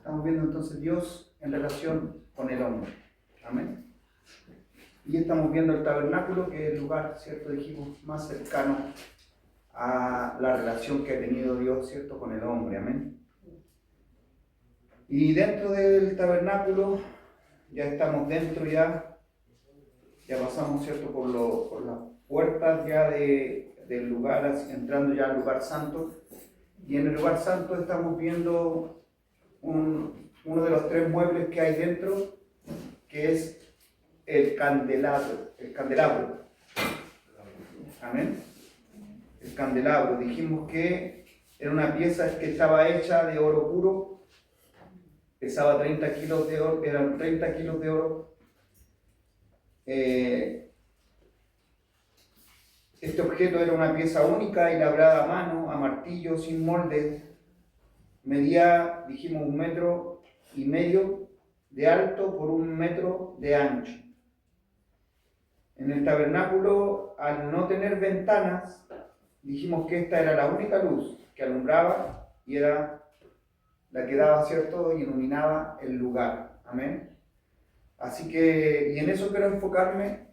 Estamos viendo entonces Dios en relación con el hombre. Amén. Y estamos viendo el tabernáculo, que es el lugar, ¿cierto? Dijimos, más cercano a la relación que ha tenido Dios, ¿cierto? Con el hombre. Amén. Y dentro del tabernáculo, ya estamos dentro ya pasamos, ¿cierto? Por las puertas ya del lugar, entrando ya al lugar santo. Y en el lugar santo estamos viendo uno de los tres muebles que hay dentro, que es el candelabro. Amén. El candelabro. Dijimos que era una pieza que estaba hecha de oro puro, pesaba 30 kilos de oro, eran 30 kilos de oro. Este objeto era una pieza única y labrada a mano, a martillo, sin molde. Medía, dijimos, 1,5 metros de alto por 1 metro de ancho. En el tabernáculo, al no tener ventanas, dijimos que esta era la única luz que alumbraba y era la que daba, ¿cierto?, y iluminaba el lugar. Amén. Así que, y en eso quiero enfocarme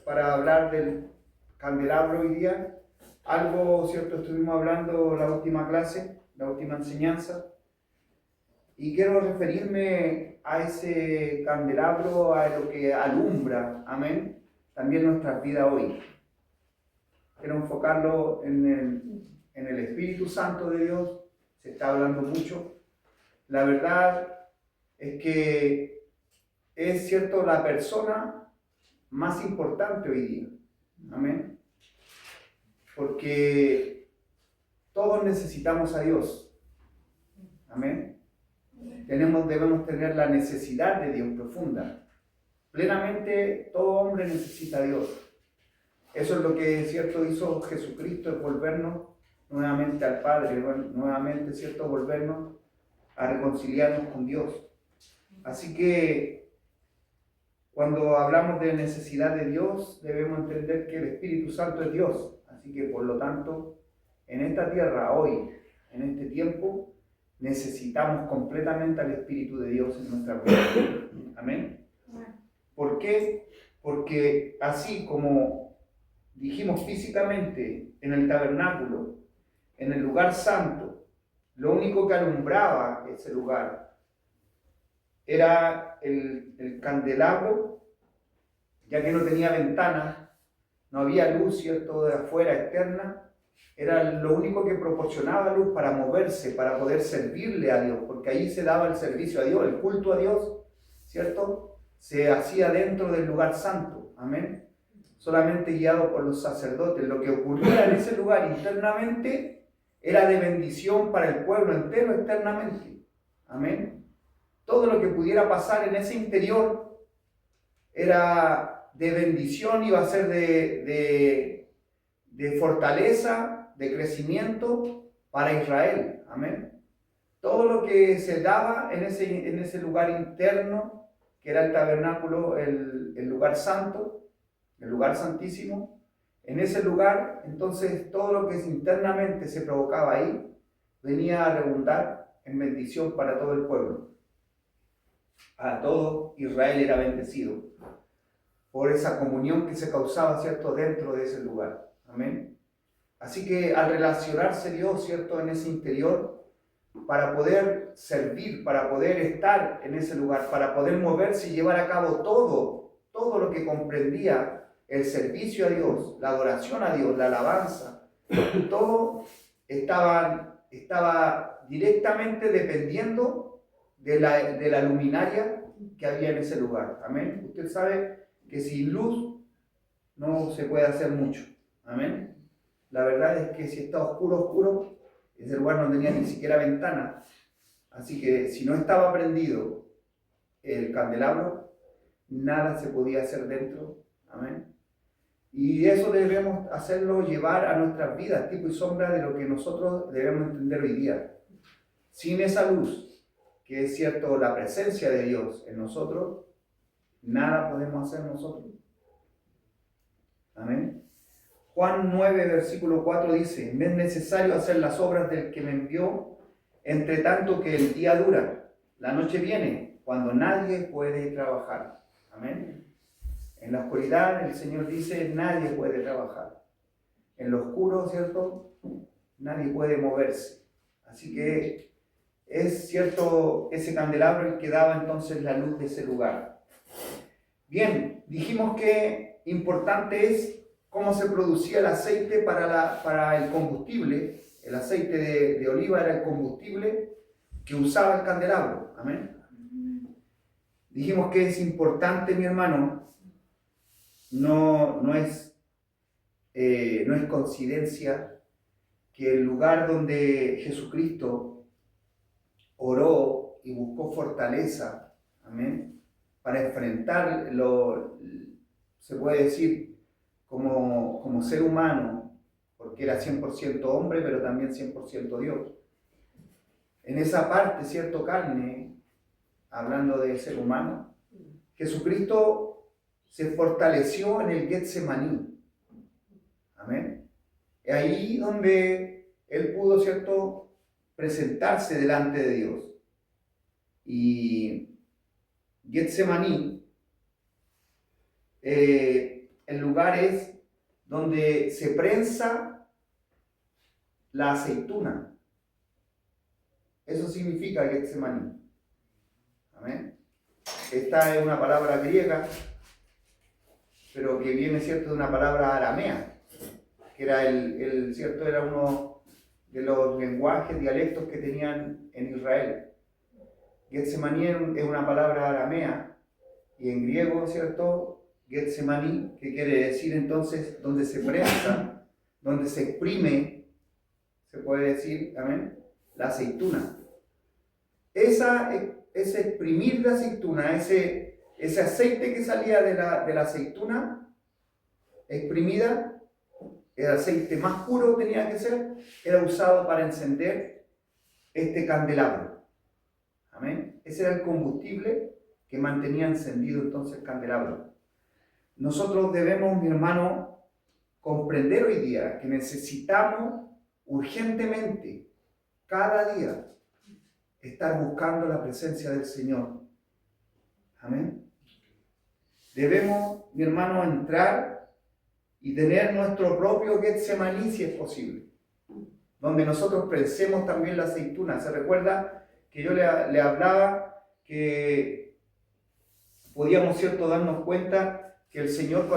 para hablar del candelabro hoy día. Algo, ¿cierto?, estuvimos hablando la última clase, la última enseñanza, y quiero referirme a ese candelabro, a lo que alumbra, amén, también nuestras vidas hoy. Quiero enfocarlo en el Espíritu Santo de Dios. Se está hablando mucho. La verdad es que es, cierto, la persona más importante hoy día, amén, porque todos necesitamos a Dios, amén. Debemos tener la necesidad de Dios profunda. Plenamente todo hombre necesita a Dios. Eso es lo que, cierto, hizo Jesucristo, es volvernos nuevamente al Padre, nuevamente, cierto, volvernos a reconciliarnos con Dios. Así que cuando hablamos de necesidad de Dios, debemos entender que el Espíritu Santo es Dios. Así que por lo tanto, en esta tierra, hoy, en este tiempo, necesitamos completamente al Espíritu de Dios en nuestra vida. Amén. ¿Por qué? Porque así como dijimos físicamente en el tabernáculo, en el lugar santo, lo único que alumbraba ese lugar era el candelabro, ya que no tenía ventanas, no había luz, ¿cierto?, de afuera externa. Era lo único que proporcionaba luz para moverse, para poder servirle a Dios, porque ahí se daba el servicio a Dios, el culto a Dios, ¿cierto? Se hacía dentro del lugar santo, amén. Solamente guiado por los sacerdotes. Lo que ocurría en ese lugar internamente era de bendición para el pueblo entero externamente, amén. Todo lo que pudiera pasar en ese interior era de bendición, iba a ser de fortaleza, de crecimiento para Israel. Amén. Todo lo que se daba en ese lugar interno, que era el tabernáculo, el lugar santo, el lugar santísimo, en ese lugar, entonces todo lo que internamente se provocaba ahí, venía a redundar en bendición para todo el pueblo. A todo Israel era bendecido por esa comunión que se causaba, ¿cierto?, dentro de ese lugar. Amén. Así que al relacionarse Dios, ¿cierto?, en ese interior, para poder servir, para poder estar en ese lugar, para poder moverse y llevar a cabo todo lo que comprendía el servicio a Dios, la adoración a Dios, la alabanza, todo estaba directamente dependiendo de la luminaria que había en ese lugar. Amén. Usted sabe que sin luz no se puede hacer mucho. Amén. La verdad es que si está oscuro, ese lugar no tenía ni siquiera ventana. Así que si no estaba prendido el candelabro, nada se podía hacer dentro. Amén. Y eso debemos hacerlo llevar a nuestras vidas, tipo y sombra de lo que nosotros debemos entender hoy día. Sin esa luz, que es, cierto, la presencia de Dios en nosotros, nada podemos hacer nosotros. Amén. Juan 9, versículo 4 dice: me es necesario hacer las obras del que me envió, entre tanto que el día dura. La noche viene cuando nadie puede trabajar. Amén. En la oscuridad el Señor dice, nadie puede trabajar. En lo oscuro, ¿cierto? Nadie puede moverse. Así que es cierto ese candelabro el que daba entonces la luz de ese lugar. Bien, dijimos que importante es cómo se producía el aceite para el combustible. El aceite de oliva era el combustible que usaba el candelabro. Amén. Dijimos que es importante, mi hermano, no es coincidencia que el lugar donde Jesucristo oró y buscó fortaleza, amén, para enfrentar se puede decir, como ser humano, porque era 100% hombre, pero también 100% Dios. En esa parte, cierto, carne, hablando del ser humano, Jesucristo se fortaleció en el Getsemaní. Amén. Es ahí donde Él pudo, cierto, presentarse delante de Dios. Y Getsemaní, el lugar es donde se prensa la aceituna. Eso significa Getsemaní. Amén. Esta es una palabra griega, pero que viene, cierto, de una palabra aramea, que era cierto, era uno de los lenguajes, dialectos que tenían en Israel. Getsemaní es una palabra aramea, y en griego, cierto, Getsemaní, que quiere decir entonces donde se prensa, donde se exprime, se puede decir, amén, la aceituna. Ese exprimir de aceituna, ese aceite que salía de la aceituna exprimida, el aceite más puro tenía que ser, era usado para encender este candelabro. Amén. Ese era el combustible que mantenía encendido entonces el candelabro. Nosotros debemos, mi hermano, comprender hoy día que necesitamos urgentemente, cada día, estar buscando la presencia del Señor. Amén. Debemos, mi hermano, entrar y tener nuestro propio Getsemaní, si es posible, donde nosotros prensemos también la aceituna. ¿Se recuerda que yo le hablaba que podíamos, cierto, darnos cuenta que el Señor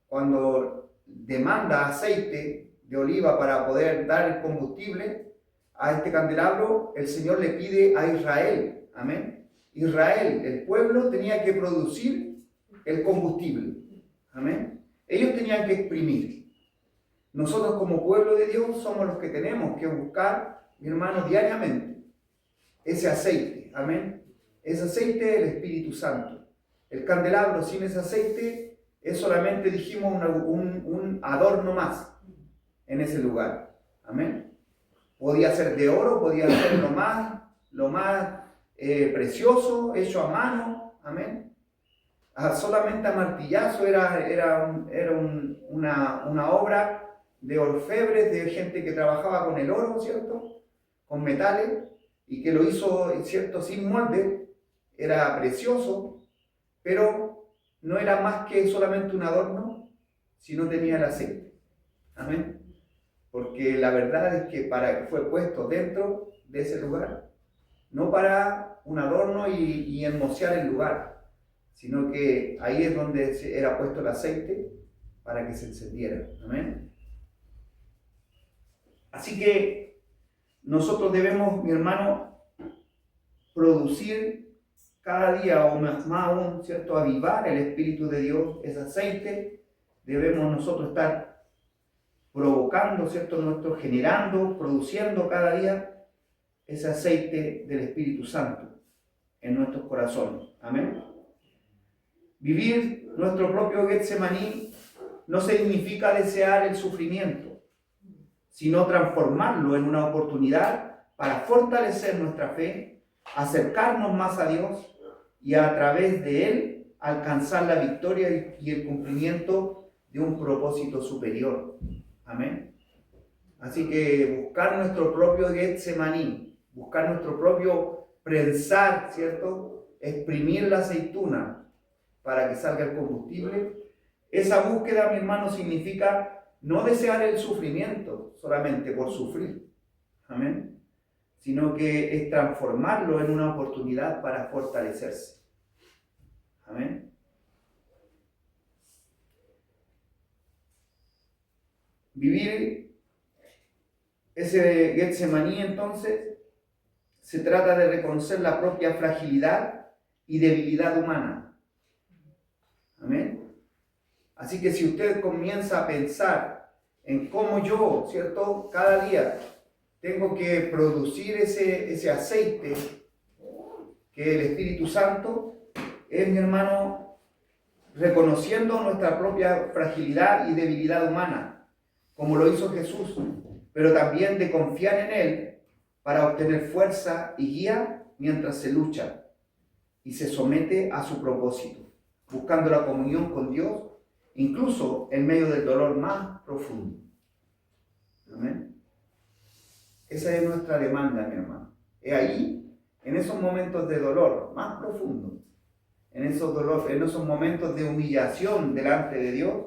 cuando demanda aceite de oliva para poder dar el combustible a este candelabro, el Señor le pide a Israel, amén. Israel, el pueblo, tenía que producir el combustible, amén. Ellos tenían que exprimir. Nosotros como pueblo de Dios somos los que tenemos que buscar, mi hermano, diariamente ese aceite, amén. Ese aceite del Espíritu Santo. El candelabro sin ese aceite es solamente, dijimos, un adorno más en ese lugar, amén. Podía ser de oro, podía ser lo más precioso, hecho a mano, amén. Solamente a martillazo era una obra de orfebres, de gente que trabajaba con el oro, ¿cierto? Con metales, y que lo hizo, ¿cierto?, sin molde. Era precioso, pero no era más que solamente un adorno si no tenía el aceite, amén. Porque la verdad es que fue puesto dentro de ese lugar, no para un adorno y hermosear el lugar, sino que ahí es donde era puesto el aceite para que se encendiera. Amén. Así que nosotros debemos, mi hermano, producir cada día o más aún, ¿cierto?, avivar el Espíritu de Dios, ese aceite. Debemos nosotros estar provocando, ¿cierto?, generando, produciendo cada día ese aceite del Espíritu Santo en nuestros corazones. Amén. Vivir nuestro propio Getsemaní no significa desear el sufrimiento, sino transformarlo en una oportunidad para fortalecer nuestra fe, acercarnos más a Dios y a través de Él alcanzar la victoria y el cumplimiento de un propósito superior. Amén. Así que buscar nuestro propio Getsemaní, buscar nuestro propio prensar, ¿cierto? Exprimir la aceituna para que salga el combustible. Esa búsqueda, mi hermano, significa no desear el sufrimiento solamente por sufrir, amén, sino que es transformarlo en una oportunidad para fortalecerse, amén. Vivir ese Getsemaní, entonces, se trata de reconocer la propia fragilidad y debilidad humana, amén. Así que si usted comienza a pensar en cómo yo, ¿cierto?, cada día tengo que producir ese aceite que el Espíritu Santo es, mi hermano, reconociendo nuestra propia fragilidad y debilidad humana, como lo hizo Jesús, pero también de confiar en Él para obtener fuerza y guía mientras se lucha y se somete a su propósito, buscando la comunión con Dios, incluso en medio del dolor más profundo. Amén. Esa es nuestra demanda, mi hermano. Es ahí, en esos momentos de dolor más profundo, en esos momentos de humillación delante de Dios,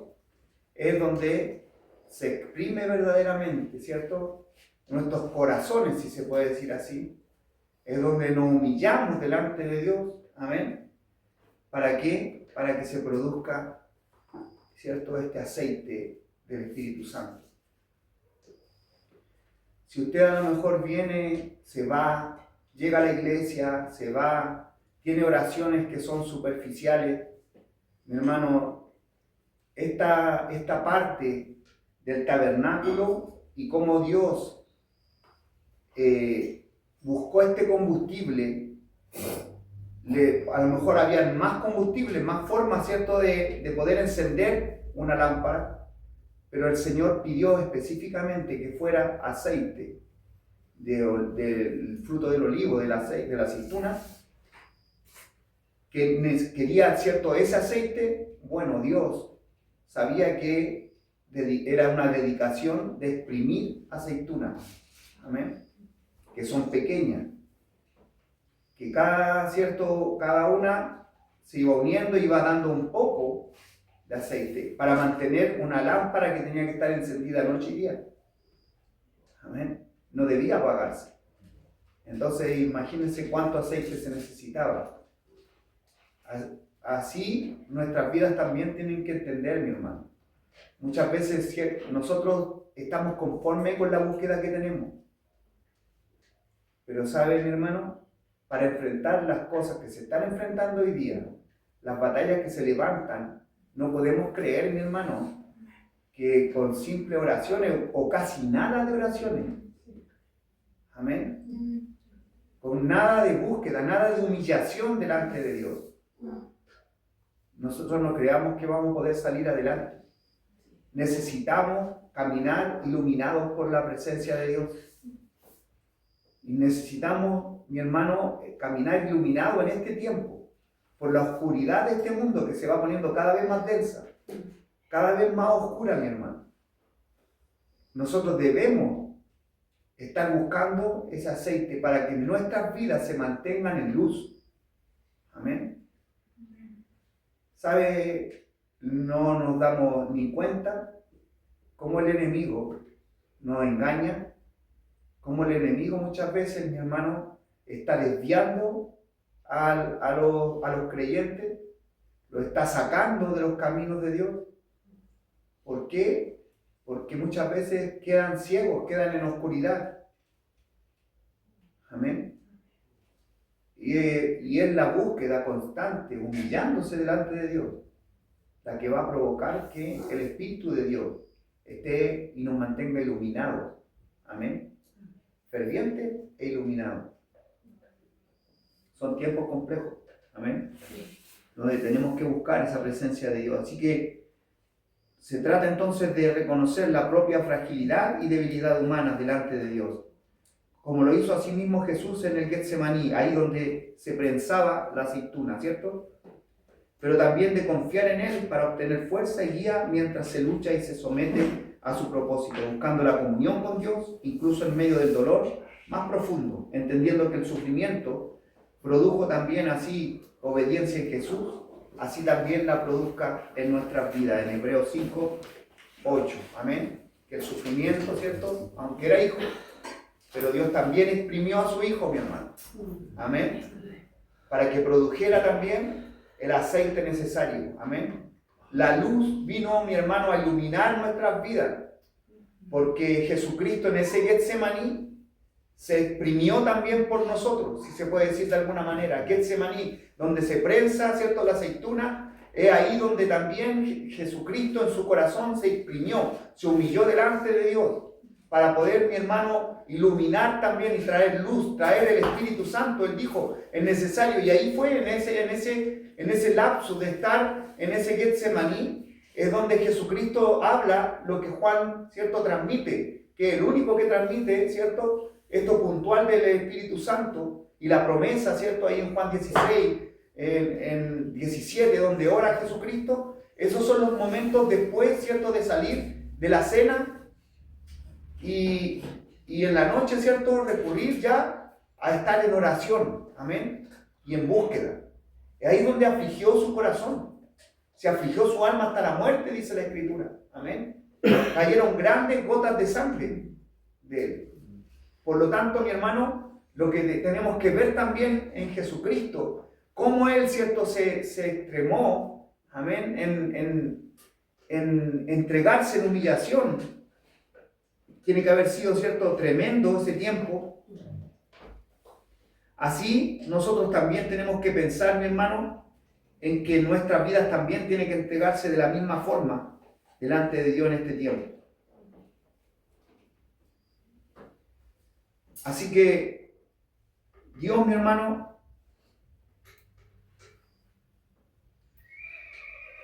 es donde se exprime verdaderamente, ¿cierto?, nuestros corazones, si se puede decir así. Es donde nos humillamos delante de Dios. Amén. ¿Para qué? Para que se produzca, ¿cierto?, este aceite del Espíritu Santo. Si usted a lo mejor viene, se va, llega a la iglesia, se va, tiene oraciones que son superficiales, mi hermano, esta parte del tabernáculo y cómo Dios buscó este combustible, a lo mejor había más combustible, más formas, ¿cierto?, de poder encender una lámpara, pero el Señor pidió específicamente que fuera aceite del fruto del olivo, del aceite, de la aceituna, que quería, ¿cierto?, ese aceite. Bueno, Dios sabía que era una dedicación de exprimir aceitunas, amén, que son pequeñas, que cada una se iba uniendo y iba dando un poco de aceite para mantener una lámpara que tenía que estar encendida noche y día. Amén. No debía apagarse. Entonces, imagínense cuánto aceite se necesitaba. Así, nuestras vidas también tienen que entender, mi hermano. Muchas veces nosotros estamos conformes con la búsqueda que tenemos. Pero ¿sabe, mi hermano? Para enfrentar las cosas que se están enfrentando hoy día, las batallas que se levantan, no podemos creer, mi hermano, que con simples oraciones o casi nada de oraciones, amén, con nada de búsqueda, nada de humillación delante de Dios, nosotros no creamos que vamos a poder salir adelante. Necesitamos caminar iluminados por la presencia de Dios. Y necesitamos, mi hermano, caminar iluminado en este tiempo, por la oscuridad de este mundo que se va poniendo cada vez más densa, cada vez más oscura, mi hermano. Nosotros debemos estar buscando ese aceite para que nuestras vidas se mantengan en luz. Amén. ¿Sabe? No nos damos ni cuenta cómo el enemigo nos engaña, cómo el enemigo muchas veces, mi hermano, está desviando a los creyentes, lo está sacando de los caminos de Dios. ¿Por qué? Porque muchas veces quedan ciegos, quedan en oscuridad. Amén. Y es la búsqueda constante, humillándose delante de Dios, la que va a provocar que el Espíritu de Dios esté y nos mantenga iluminados. Amén. Ferviente e iluminado. Son tiempos complejos. Amén. Donde tenemos que buscar esa presencia de Dios. Así que se trata entonces de reconocer la propia fragilidad y debilidad humana delante de Dios, como lo hizo así mismo Jesús en el Getsemaní, ahí donde se prensaba la aceituna, ¿cierto? Pero también de confiar en Él para obtener fuerza y guía mientras se lucha y se somete a su propósito, buscando la comunión con Dios, incluso en medio del dolor más profundo, entendiendo que el sufrimiento produjo también así obediencia en Jesús, así también la produzca en nuestras vidas, en Hebreos 5, 8. Amén. Que el sufrimiento, ¿cierto? Aunque era hijo, pero Dios también exprimió a su hijo, mi hermano. Amén. Para que produjera también el aceite necesario. Amén. La luz vino, mi hermano, a iluminar nuestras vidas. Porque Jesucristo en ese Getsemaní se exprimió también por nosotros, si se puede decir de alguna manera. Getsemaní, donde se prensa, ¿cierto?, la aceituna, es ahí donde también Jesucristo en su corazón se exprimió, se humilló delante de Dios, para poder, mi hermano, iluminar también y traer luz, traer el Espíritu Santo. Él dijo, es necesario, y ahí fue en ese lapso de estar en ese Getsemaní, es donde Jesucristo habla lo que Juan, ¿cierto?, transmite, que el único que transmite, ¿cierto?, esto puntual del Espíritu Santo y la promesa, ¿cierto?, ahí en Juan 16, en 17, donde ora Jesucristo. Esos son los momentos después, ¿cierto?, de salir de la cena y en la noche, ¿cierto?, recurrir ya a estar en oración, amén, y en búsqueda. Es ahí donde afligió su corazón. Se afligió su alma hasta la muerte, dice la Escritura. Amén. Cayeron grandes gotas de sangre de él. Por lo tanto, mi hermano, lo que tenemos que ver también en Jesucristo, cómo él, ¿cierto?, se extremó, amén, en entregarse en humillación. Tiene que haber sido, ¿cierto?, tremendo ese tiempo. Así, nosotros también tenemos que pensar, mi hermano, en que nuestras vidas también tienen que entregarse de la misma forma delante de Dios en este tiempo. Así que Dios, mi hermano,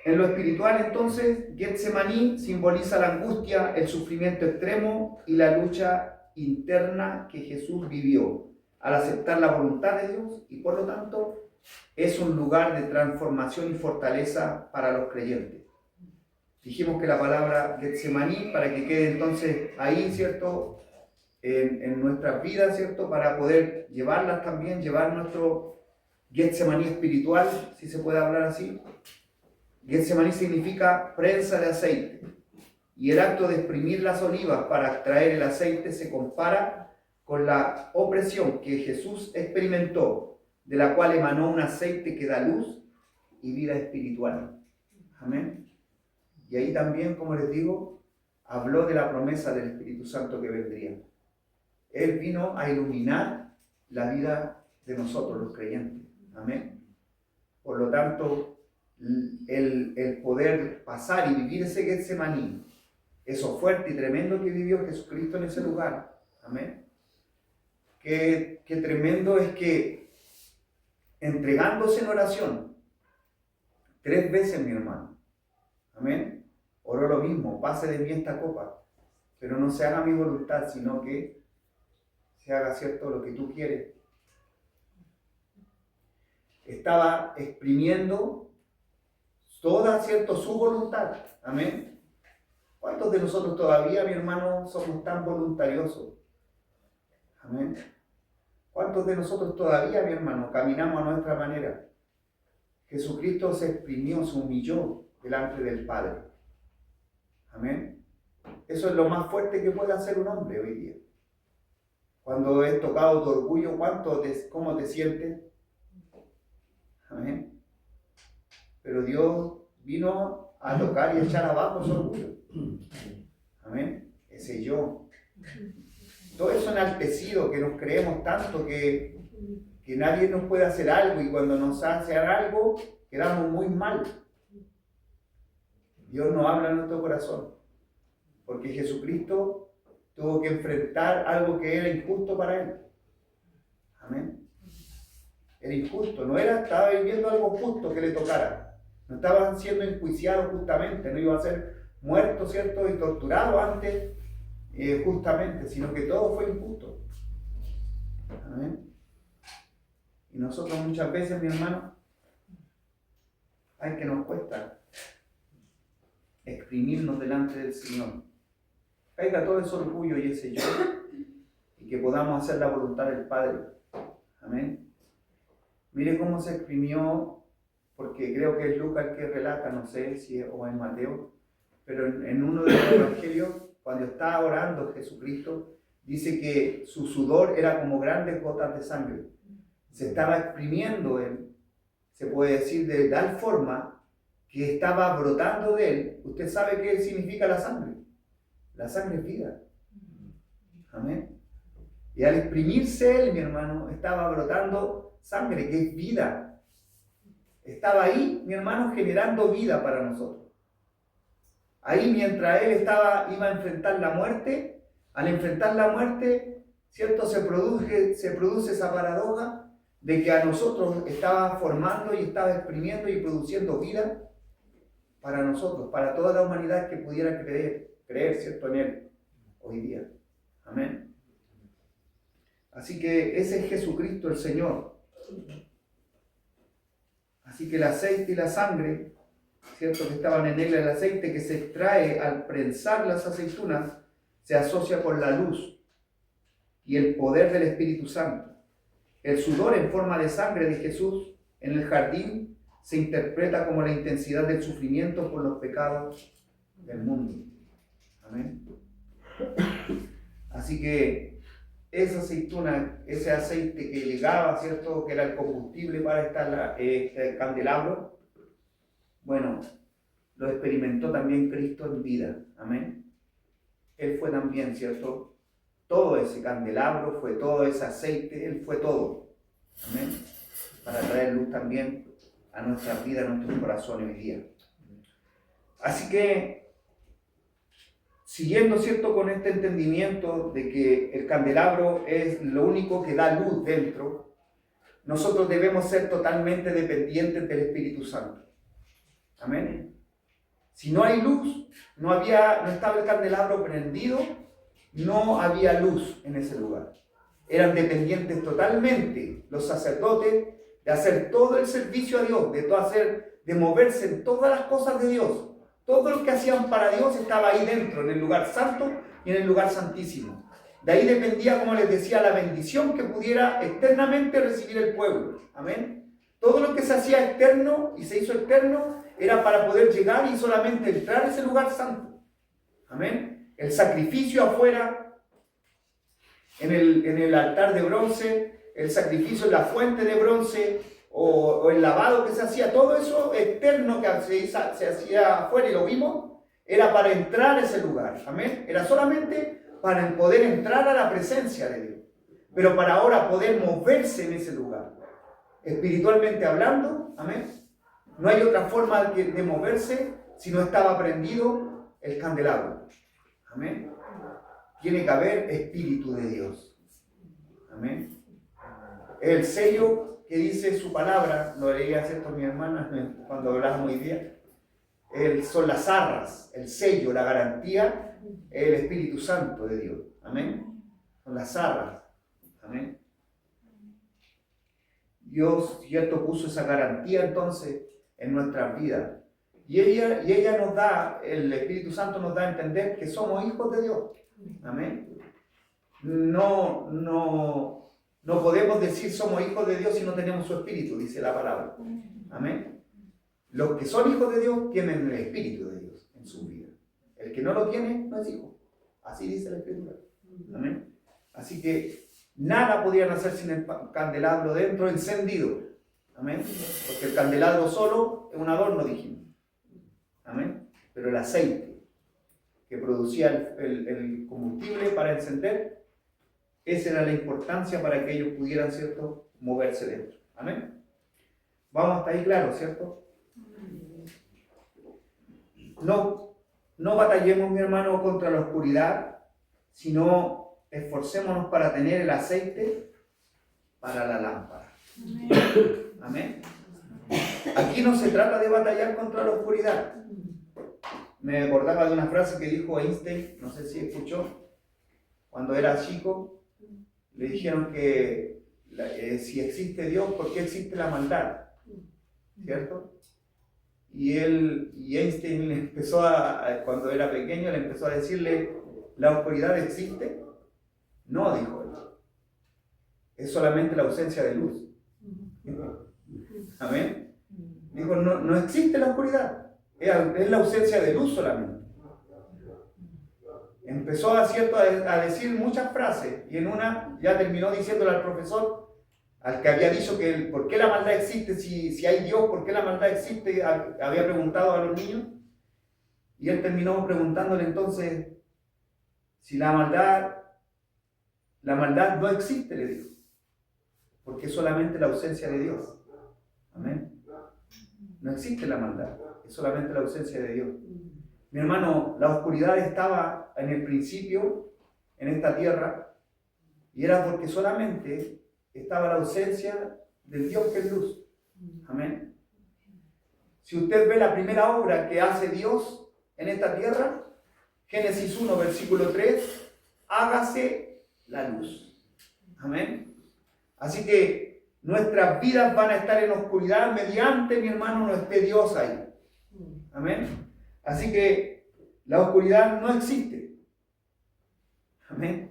en lo espiritual entonces, Getsemaní simboliza la angustia, el sufrimiento extremo y la lucha interna que Jesús vivió al aceptar la voluntad de Dios, y por lo tanto es un lugar de transformación y fortaleza para los creyentes. Dijimos que la palabra Getsemaní, para que quede entonces ahí, ¿cierto?, en nuestras vidas, ¿cierto?, para poder llevarlas también, llevar nuestro Getsemaní espiritual, si se puede hablar así. Getsemaní significa prensa de aceite, y el acto de exprimir las olivas para extraer el aceite se compara con la opresión que Jesús experimentó, de la cual emanó un aceite que da luz y vida espiritual. Amén. Y ahí también, como les digo, habló de la promesa del Espíritu Santo que vendría. Él vino a iluminar la vida de nosotros, los creyentes. Amén. Por lo tanto, el poder pasar y vivir ese Getsemaní, eso fuerte y tremendo que vivió Jesucristo en ese lugar. Amén. Qué tremendo es que, entregándose en oración, 3 veces, mi hermano, amén, oró lo mismo: pase de mí esta copa, pero no se haga mi voluntad, sino que se haga, cierto, lo que tú quieres. Estaba exprimiendo toda, cierto, su voluntad. Amén. ¿Cuántos de nosotros todavía, mi hermano, somos tan voluntariosos? Amén. ¿Cuántos de nosotros todavía, mi hermano, caminamos a nuestra manera? Jesucristo se exprimió, se humilló delante del Padre. Amén. Eso es lo más fuerte que puede hacer un hombre hoy día. Cuando es tocado tu orgullo, ¿cómo te sientes? Amén. Pero Dios vino a tocar y echar abajo su orgullo. Amén. Ese yo. Todo eso enaltecido, que nos creemos tanto que nadie nos puede hacer algo, y cuando nos hace algo quedamos muy mal. Dios nos habla en nuestro corazón, porque Jesucristo tuvo que enfrentar algo que era injusto para él. Amén. Era injusto, estaba viviendo algo justo que le tocara. No estaba siendo enjuiciado justamente, no iba a ser muerto, ¿cierto?, y torturado antes justamente, sino que todo fue injusto. Amén. Y nosotros muchas veces, mi hermano, ay, que nos cuesta exprimirnos delante del Señor. Caiga todo ese orgullo y ese yo, y que podamos hacer la voluntad del Padre. Amén. Mire cómo se exprimió, porque creo que es Lucas el que relata, no sé si es, o es Mateo, pero en uno de los evangelios, cuando estaba orando Jesucristo, dice que su sudor era como grandes gotas de sangre. Se estaba exprimiendo él, se puede decir de tal forma que estaba brotando de él. Usted sabe qué significa la sangre. La sangre es vida. Amén. Y al exprimirse él, mi hermano, estaba brotando sangre, que es vida. Estaba ahí, mi hermano, generando vida para nosotros. Ahí mientras él iba a enfrentar la muerte, al enfrentar la muerte, ¿cierto? Se produce esa paradoja de que a nosotros estaba formando y estaba exprimiendo y produciendo vida para nosotros, para toda la humanidad que pudiera creer, ¿cierto? En él hoy día. Amén. Así que ese es Jesucristo el Señor. Así que el aceite y la sangre, ¿cierto? Que estaban en él, el aceite que se extrae al prensar las aceitunas, se asocia con la luz y el poder del Espíritu Santo. El sudor en forma de sangre de Jesús en el jardín se interpreta como la intensidad del sufrimiento por los pecados del mundo. Amén. Así que esa aceituna, ese aceite que llegaba, ¿cierto? Que era el combustible para este candelabro, bueno, lo experimentó también Cristo en vida. Amén. Él fue también, ¿cierto? Todo ese candelabro fue todo ese aceite, Él fue todo. Amén. Para traer luz también a nuestras vidas, a nuestros corazones hoy día. Así que, siguiendo, ¿cierto? Con este entendimiento de que el candelabro es lo único que da luz dentro, nosotros debemos ser totalmente dependientes del Espíritu Santo. Amén. Si no hay luz, no estaba el candelabro prendido, no había luz en ese lugar. Eran dependientes totalmente los sacerdotes de hacer todo el servicio a Dios, de moverse en todas las cosas de Dios. Todo lo que hacían para Dios estaba ahí dentro, en el lugar santo y en el lugar santísimo. De ahí dependía, como les decía, la bendición que pudiera externamente recibir el pueblo. Amén. Todo lo que se hacía externo y se hizo externo era para poder llegar y solamente entrar a ese lugar santo. Amén. El sacrificio afuera, en el altar de bronce, el sacrificio en la fuente de bronce, o el lavado que se hacía, todo eso externo que se hacía afuera y lo vimos, era para entrar a ese lugar. Amén. Era solamente para poder entrar a la presencia de Dios. Pero para ahora poder moverse en ese lugar, espiritualmente hablando, amén, no hay otra forma de moverse si no estaba prendido el candelabro. Amén. Tiene que haber Espíritu de Dios. Amén. El sello que dice su palabra, lo leía cierto mi hermana cuando hablábamos hoy día, son las arras, el sello, la garantía, el Espíritu Santo de Dios. Amén. Son las arras. Amén. Dios, cierto, puso esa garantía entonces en nuestras vidas. Y ella nos da, el Espíritu Santo nos da a entender que somos hijos de Dios. Amén. No podemos decir somos hijos de Dios si no tenemos su Espíritu, dice la palabra. Amén. Los que son hijos de Dios tienen el Espíritu de Dios en su vida. El que no lo tiene no es hijo. Así dice la Escritura. Amén. Así que nada podían hacer sin el candelabro dentro encendido. Amén. Porque el candelabro solo es un adorno, dijimos. Amén. Pero el aceite que producía el combustible para encender, esa era la importancia para que ellos pudieran, ¿cierto?, moverse dentro. Amén. Vamos hasta ahí, claro, ¿cierto? No batallemos, mi hermano, contra la oscuridad, sino esforcémonos para tener el aceite para la lámpara. Amén. Aquí no se trata de batallar contra la oscuridad. Me acordaba de una frase que dijo Einstein, no sé si escuchó, cuando era chico, le dijeron que si existe Dios, ¿por qué existe la maldad? ¿Cierto? Y Einstein le empezó cuando era pequeño, le empezó a decirle, ¿la oscuridad existe? No, dijo él. Es solamente la ausencia de luz. Amén. Dijo, no existe la oscuridad, es la ausencia de luz solamente. Empezó a decir muchas frases y en una ya terminó diciéndole al profesor, al que había dicho que por qué la maldad existe, si hay Dios, por qué la maldad existe, había preguntado a los niños. Y él terminó preguntándole entonces si la maldad no existe, le dijo, porque es solamente la ausencia de Dios. Amén. No existe la maldad, es solamente la ausencia de Dios. Mi hermano, la oscuridad estaba en el principio, en esta tierra, y era porque solamente estaba la ausencia del Dios que es luz. Amén. Si usted ve la primera obra que hace Dios en esta tierra, Génesis 1, versículo 3, hágase la luz. Amén. Así que nuestras vidas van a estar en oscuridad mediante, mi hermano, no esté Dios ahí. Amén. Así que la oscuridad no existe. Amén.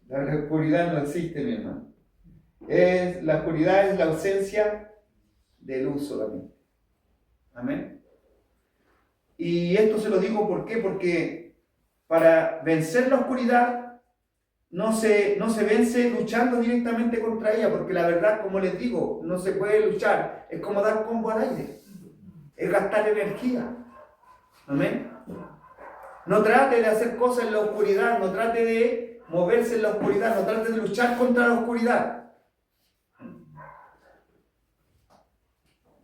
La oscuridad no existe, mi hermano. La oscuridad es la ausencia de luz solamente. Amén. Y esto se lo digo ¿por qué? Porque para vencer la oscuridad no se vence luchando directamente contra ella, porque la verdad, como les digo, no se puede luchar. Es como dar combo al aire. Es gastar energía. Amén. No trate de hacer cosas en la oscuridad, no trate de moverse en la oscuridad, no trate de luchar contra la oscuridad.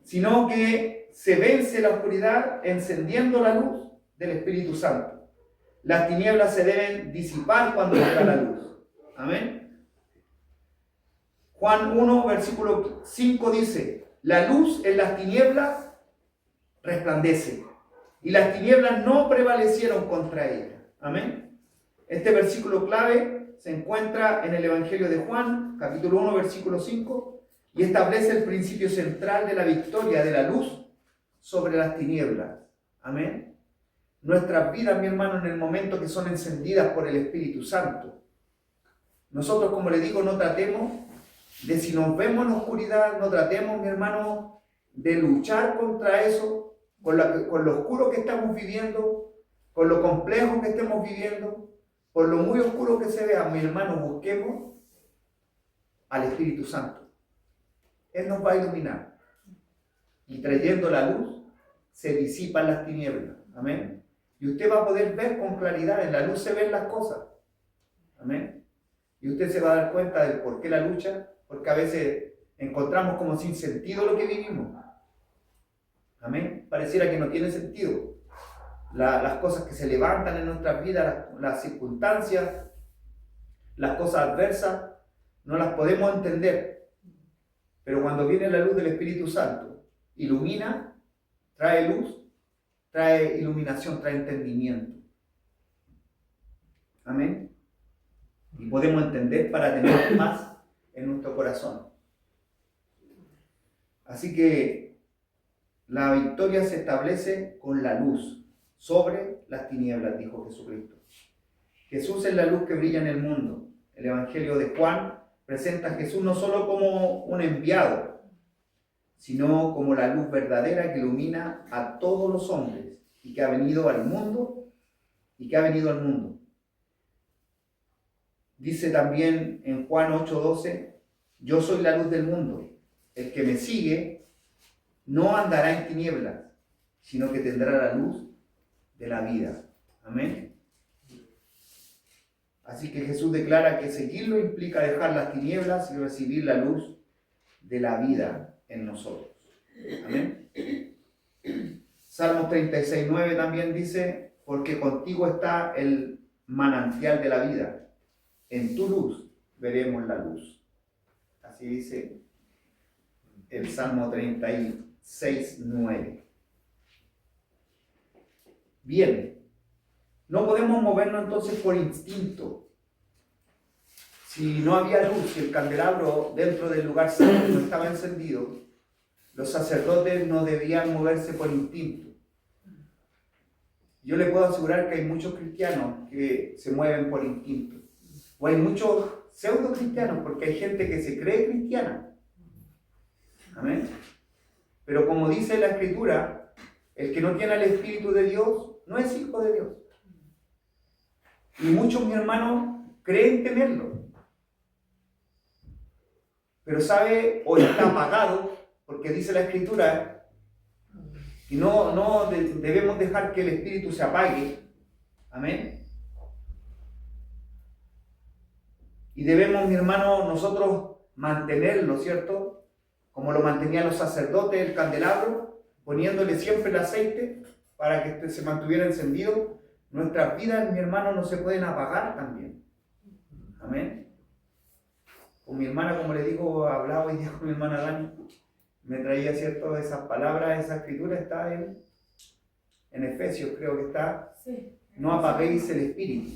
Sino que se vence la oscuridad encendiendo la luz del Espíritu Santo. Las tinieblas se deben disipar cuando llega la luz. Amén. Juan 1, versículo 5 dice, la luz en las tinieblas resplandece, y las tinieblas no prevalecieron contra ella. Amén. Este versículo clave se encuentra en el Evangelio de Juan, capítulo 1, versículo 5, y establece el principio central de la victoria de la luz sobre las tinieblas. Amén. Nuestras vidas, mi hermano, en el momento que son encendidas por el Espíritu Santo, nosotros, como le digo, no tratemos de, si nos vemos en la oscuridad, no tratemos, mi hermano, de luchar contra eso, con lo oscuro que estamos viviendo, con lo complejo que estemos viviendo, por lo muy oscuro que se vea, mi hermano, busquemos al Espíritu Santo. Él nos va a iluminar. Y trayendo la luz, se disipan las tinieblas. Amén. Y usted va a poder ver con claridad, en la luz se ven las cosas. Amén. Y usted se va a dar cuenta del por qué la lucha, porque a veces encontramos como sin sentido lo que vivimos. Amén. Pareciera que no tiene sentido. Las cosas que se levantan en nuestras vidas, las circunstancias, las cosas adversas, no las podemos entender. Pero cuando viene la luz del Espíritu Santo, ilumina, trae luz, trae iluminación, trae entendimiento. Amén. Y podemos entender para tener paz en nuestro corazón. Así que la victoria se establece con la luz sobre las tinieblas, dijo Jesucristo. Jesús es la luz que brilla en el mundo. El Evangelio de Juan presenta a Jesús no solo como un enviado, sino como la luz verdadera que ilumina a todos los hombres y que ha venido al mundo Dice también en Juan 8:12, yo soy la luz del mundo. El que me sigue no andará en tinieblas, sino que tendrá la luz de la vida. Amén. Así que Jesús declara que seguirlo implica dejar las tinieblas y recibir la luz de la vida en nosotros. Amén. Salmos 36:9 también dice, porque contigo está el manantial de la vida. En tu luz veremos la luz. Así dice el Salmo 36:9. Bien, no podemos movernos entonces por instinto. Si no había luz, si el candelabro dentro del lugar santo no estaba encendido, los sacerdotes no debían moverse por instinto. Yo le puedo asegurar que hay muchos cristianos que se mueven por instinto. O hay muchos pseudo cristianos, porque hay gente que se cree cristiana. Amén. Pero como dice la Escritura, el que no tiene el Espíritu de Dios no es hijo de Dios. Y muchos, mi hermano, creen tenerlo. Pero sabe, o está apagado, porque dice la Escritura, y no debemos dejar que el Espíritu se apague. Amén. Y debemos, mi hermano, nosotros mantenerlo, ¿cierto? Como lo mantenían los sacerdotes, el candelabro, poniéndole siempre el aceite para que se mantuviera encendido. Nuestras vidas, mi hermano, no se pueden apagar también. Amén. Con mi hermana, como le digo, hablaba hoy día con mi hermana Dani, me traía, ¿cierto? Esas palabras, esa escritura está en Efesios, creo que está. Sí. No apaguéis el espíritu.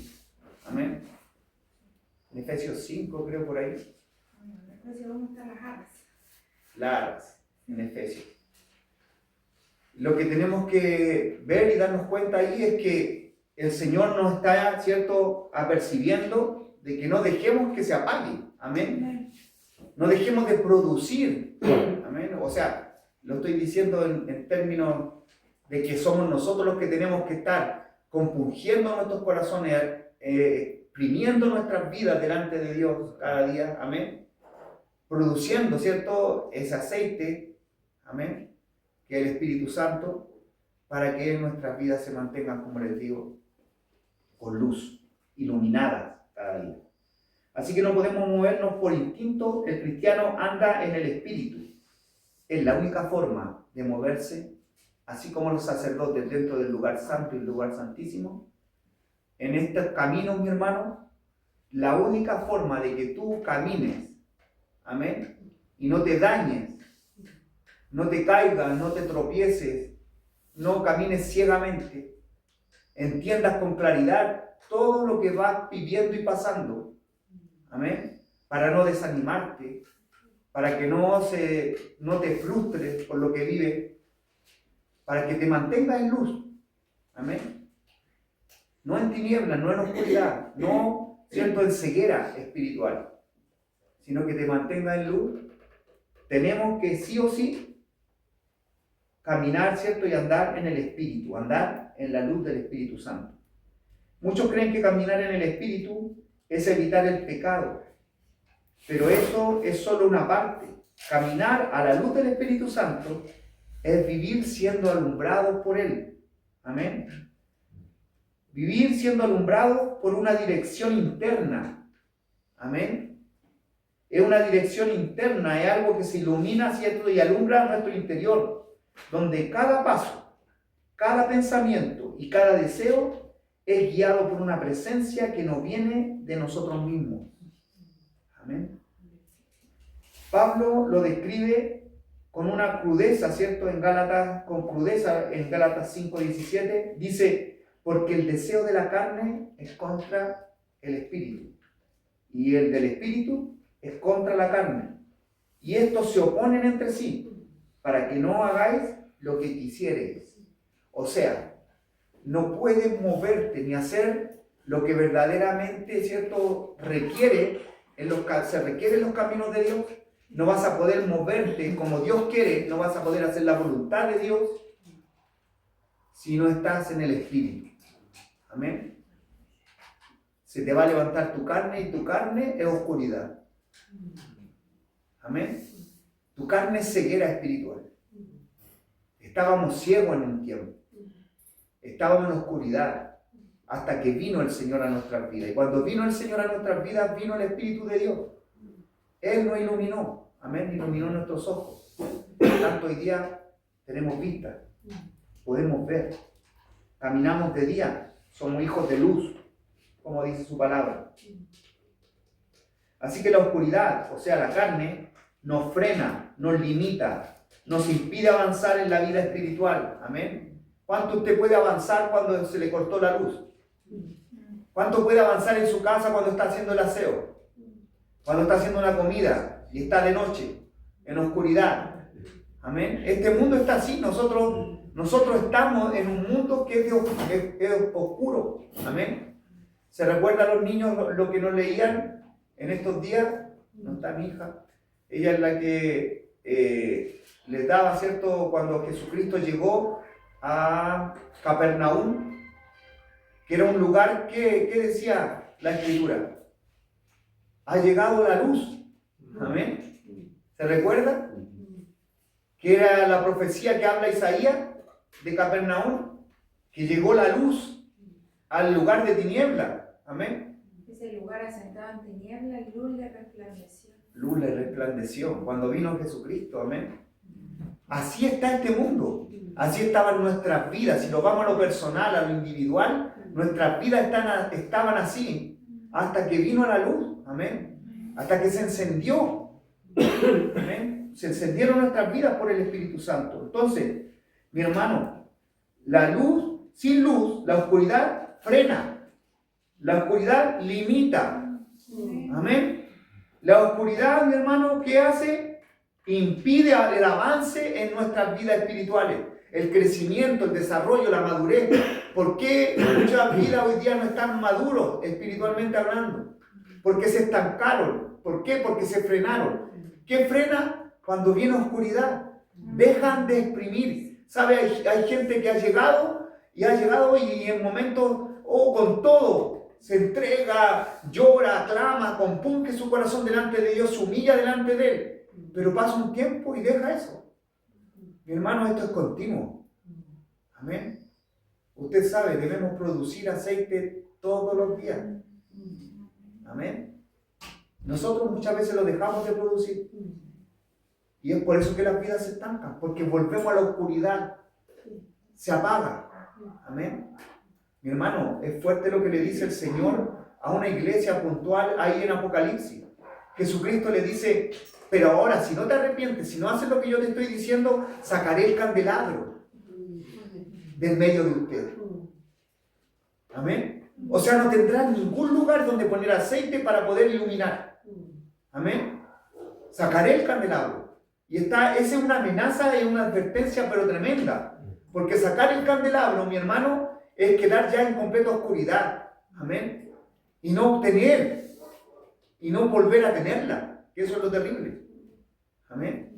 Amén. En Efesios 5, creo por ahí. En Efesios, ¿dónde están las aras? Las aras, en Efesios. Lo que tenemos que ver y darnos cuenta ahí es que el Señor nos está, ¿cierto?, apercibiendo de que no dejemos que se apague. Amén. No dejemos de producir. Amén. O sea, lo estoy diciendo en términos de que somos nosotros los que tenemos que estar compungiendo nuestros corazones, exprimiendo nuestras vidas delante de Dios cada día. Amén. Produciendo, ¿cierto?, ese aceite. Amén. Que es el Espíritu Santo, para que nuestras vidas se mantengan, como les digo, con luz, iluminadas cada día. Así que no podemos movernos por instinto. El cristiano anda en el Espíritu. Es la única forma de moverse, así como los sacerdotes dentro del lugar santo y el lugar santísimo. En estos caminos, mi hermano, la única forma de que tú camines, amén, y no te dañes, no te caigas, no te tropieces, no camines ciegamente, entiendas con claridad todo lo que vas viviendo y pasando. Amén. Para no desanimarte, para que no te frustres por lo que vives, para que te mantengas en luz. Amén. No en tinieblas, no en oscuridad, no, ¿cierto?, en ceguera espiritual, sino que te mantengas en luz. Tenemos que sí o sí caminar, ¿cierto?, y andar en el Espíritu, andar en la luz del Espíritu Santo. Muchos creen que caminar en el Espíritu es evitar el pecado, pero eso es solo una parte. Caminar a la luz del Espíritu Santo es vivir siendo alumbrados por Él. Amén. Vivir siendo alumbrados por una dirección interna. Amén. Es una dirección interna, es algo que se ilumina, ¿cierto?, y alumbra nuestro interior, donde cada paso, cada pensamiento y cada deseo es guiado por una presencia que no viene de nosotros mismos. Amén. Pablo lo describe con una crudeza, ¿cierto? Con crudeza en Gálatas 5:17, dice, porque el deseo de la carne es contra el espíritu, y el del espíritu es contra la carne, y estos se oponen entre sí, para que no hagáis lo que quisiereis. O sea, no puedes moverte ni hacer lo que verdaderamente, ¿cierto?, se requiere en los caminos de Dios. No vas a poder moverte como Dios quiere, no vas a poder hacer la voluntad de Dios si no estás en el Espíritu. Amén. Se te va a levantar tu carne y tu carne es oscuridad. Amén. Tu carne es ceguera espiritual. Estábamos ciegos en un tiempo. Estábamos en oscuridad hasta que vino el Señor a nuestras vidas. Y cuando vino el Señor a nuestras vidas, vino el Espíritu de Dios. Él nos iluminó. Amén. Iluminó nuestros ojos. Por tanto, hoy día tenemos vista. Podemos ver. Caminamos de día. Somos hijos de luz, como dice su palabra. Así que la oscuridad, o sea, la carne, nos frena, nos limita, nos impide avanzar en la vida espiritual. Amén. ¿Cuánto usted puede avanzar cuando se le cortó la luz? ¿Cuánto puede avanzar en su casa cuando está haciendo el aseo? Cuando está haciendo una comida y está de noche, en oscuridad. Amén. Este mundo está así. Nosotros estamos en un mundo que es oscuro. Amén. ¿Se recuerda a los niños lo que nos leían en estos días? No está mi hija. Ella es la que les daba, ¿cierto? Cuando Jesucristo llegó a Capernaum, que era un lugar que decía la Escritura, ha llegado la luz. Amén. ¿Se recuerda? Que era la profecía que habla Isaías de Capernaum, que llegó la luz al lugar de tiniebla. Amén. Ese lugar asentado en tiniebla y luz le resplandeció. Luz le resplandeció cuando vino Jesucristo. Amén. Así está este mundo. Así estaban nuestras vidas. Si lo vamos a lo personal, a lo individual, nuestras vidas estaban así hasta que vino la luz. Amén. Hasta que se encendió. Amén. Se encendieron nuestras vidas por el Espíritu Santo. Entonces, mi hermano, la luz, sin luz, la oscuridad frena. La oscuridad limita. Amén. La oscuridad, mi hermano, ¿qué hace? Impide el avance en nuestras vidas espirituales, el crecimiento, el desarrollo, la madurez. ¿Por qué muchas vidas hoy día no están maduros espiritualmente hablando? Porque se estancaron. ¿Por qué? Porque se frenaron. ¿Qué frena? Cuando viene oscuridad. Dejan de exprimir. ¿Sabe? Hay gente que ha llegado y en momentos, con todo, se entrega, llora, clama, compunge su corazón delante de Dios, se humilla delante de Él. Pero pasa un tiempo y deja eso. Mi hermano, esto es continuo. Amén. Usted sabe, debemos producir aceite todos los días. Amén. Nosotros muchas veces lo dejamos de producir. Y es por eso que las vidas se estancan, porque volvemos a la oscuridad. Se apaga. Amén. Mi hermano, es fuerte lo que le dice el Señor a una iglesia puntual ahí en Apocalipsis. Jesucristo le dice, pero ahora si no te arrepientes, si no haces lo que yo te estoy diciendo, sacaré el candelabro del medio de ustedes. Amén. O sea, no tendrás ningún lugar donde poner aceite para poder iluminar. Amén. Sacaré el candelabro. Y esa es una amenaza y una advertencia, pero tremenda. Porque sacar el candelabro, mi hermano, es quedar ya en completa oscuridad. Amén. Y no obtener, y no volver a tenerla. Que eso es lo terrible. Amén.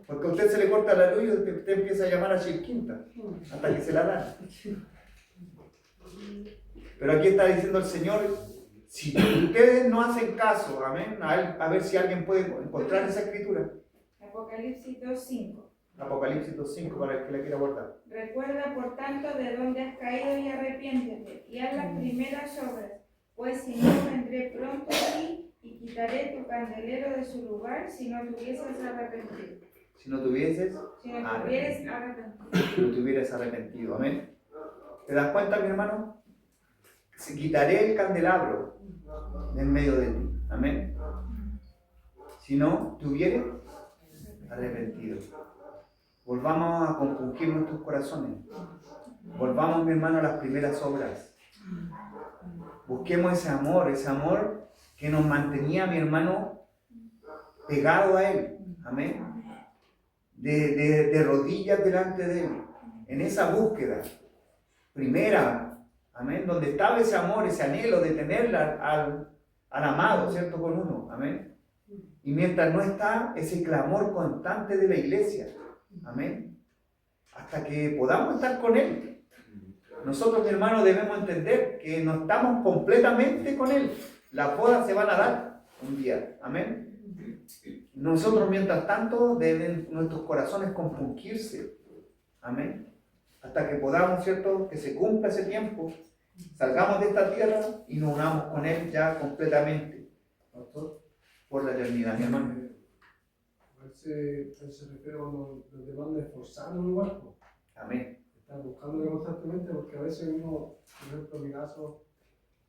Porque a usted se le corta la luz y usted empieza a llamar a Chilquinta hasta que se la dan. Pero aquí está diciendo el Señor, si ustedes no hacen caso, amén, a ver si alguien puede encontrar esa escritura. Apocalipsis 2:5. Apocalipsis 2:5 para el que la quiera guardar. Recuerda por tanto de dónde has caído y arrepiéntete, y haz las primeras obras, pues si no vendré pronto a ti y quitaré tu candelero de su lugar si no te hubieses arrepentido. Si no te hubieses arrepentido. Amén. ¿Te das cuenta, mi hermano? Se quitaré el candelabro de en medio de ti. Amén. Si no te hubieres arrepentido. Volvamos a compungir nuestros corazones. Volvamos, mi hermano, a las primeras obras. Busquemos ese amor que nos mantenía, mi hermano, pegado a Él. Amén. De rodillas delante de Él. En esa búsqueda primera, amén, donde estaba ese amor, ese anhelo de tener al amado, ¿cierto? Con uno. Amén. Y mientras no está ese clamor constante de la iglesia. Amén. Hasta que podamos estar con Él. Nosotros, mi hermano, debemos entender que no estamos completamente con Él. Las bodas se van a dar un día. Amén. Nosotros, mientras tanto, deben nuestros corazones compungirse. Amén. Hasta que podamos, ¿cierto? Que se cumpla ese tiempo. Salgamos de esta tierra y nos unamos con Él ya completamente. ¿Pastor? Por la eternidad, mi hermano. Se refiere cuando los demás esforzando en un barco. Amén. Están buscándole constantemente porque a veces uno, por ejemplo, en mi caso,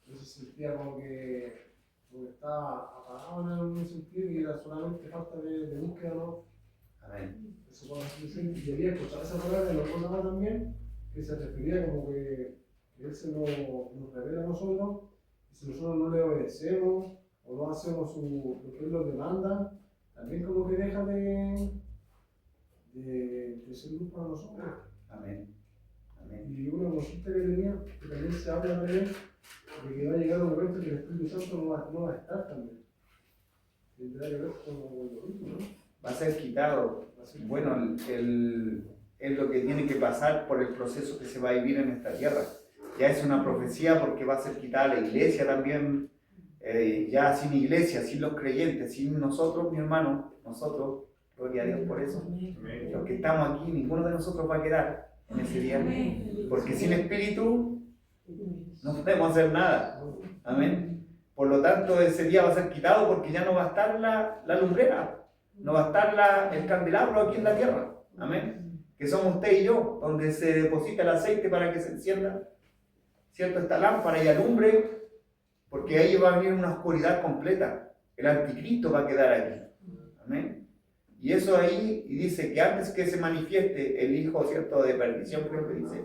yo se sentía como que estaba apagado en algún sentido y era solamente falta de búsqueda, ¿no? Amén. Eso puede ser, y debía escuchar esa palabra de los cosas también, que se refería como que Él se nos revela a nosotros, y si nosotros no le obedecemos o no hacemos lo que Él nos demanda, también como que deja de ser luz para nosotros. Amén. Amén. Y una consulta que tenía, que también se habla también, de que va a llegar un momento que el Espíritu Santo no va a estar también. Tendrá que ver con lo mismo, ¿no? Va a ser quitado. Bueno, es lo que tiene que pasar por el proceso que se va a vivir en esta tierra. Ya es una profecía porque va a ser quitada la iglesia también, ya sin iglesia, sin los creyentes, sin nosotros, mi hermano, nosotros, gloria a Dios por eso. Los que estamos aquí, ninguno de nosotros va a quedar en ese día, porque sin espíritu no podemos hacer nada. Amén. Por lo tanto, ese día va a ser quitado porque ya no va a estar la lumbrera, no va a estar el candelabro aquí en la tierra. Amén. Que somos usted y yo, donde se deposita el aceite para que se encienda, ¿cierto? Esta lámpara y alumbre, porque ahí va a venir una oscuridad completa. El anticristo va a quedar aquí. Amén. Y eso ahí, y dice que antes que se manifieste el hijo, ¿cierto?, de perdición, creo que dice,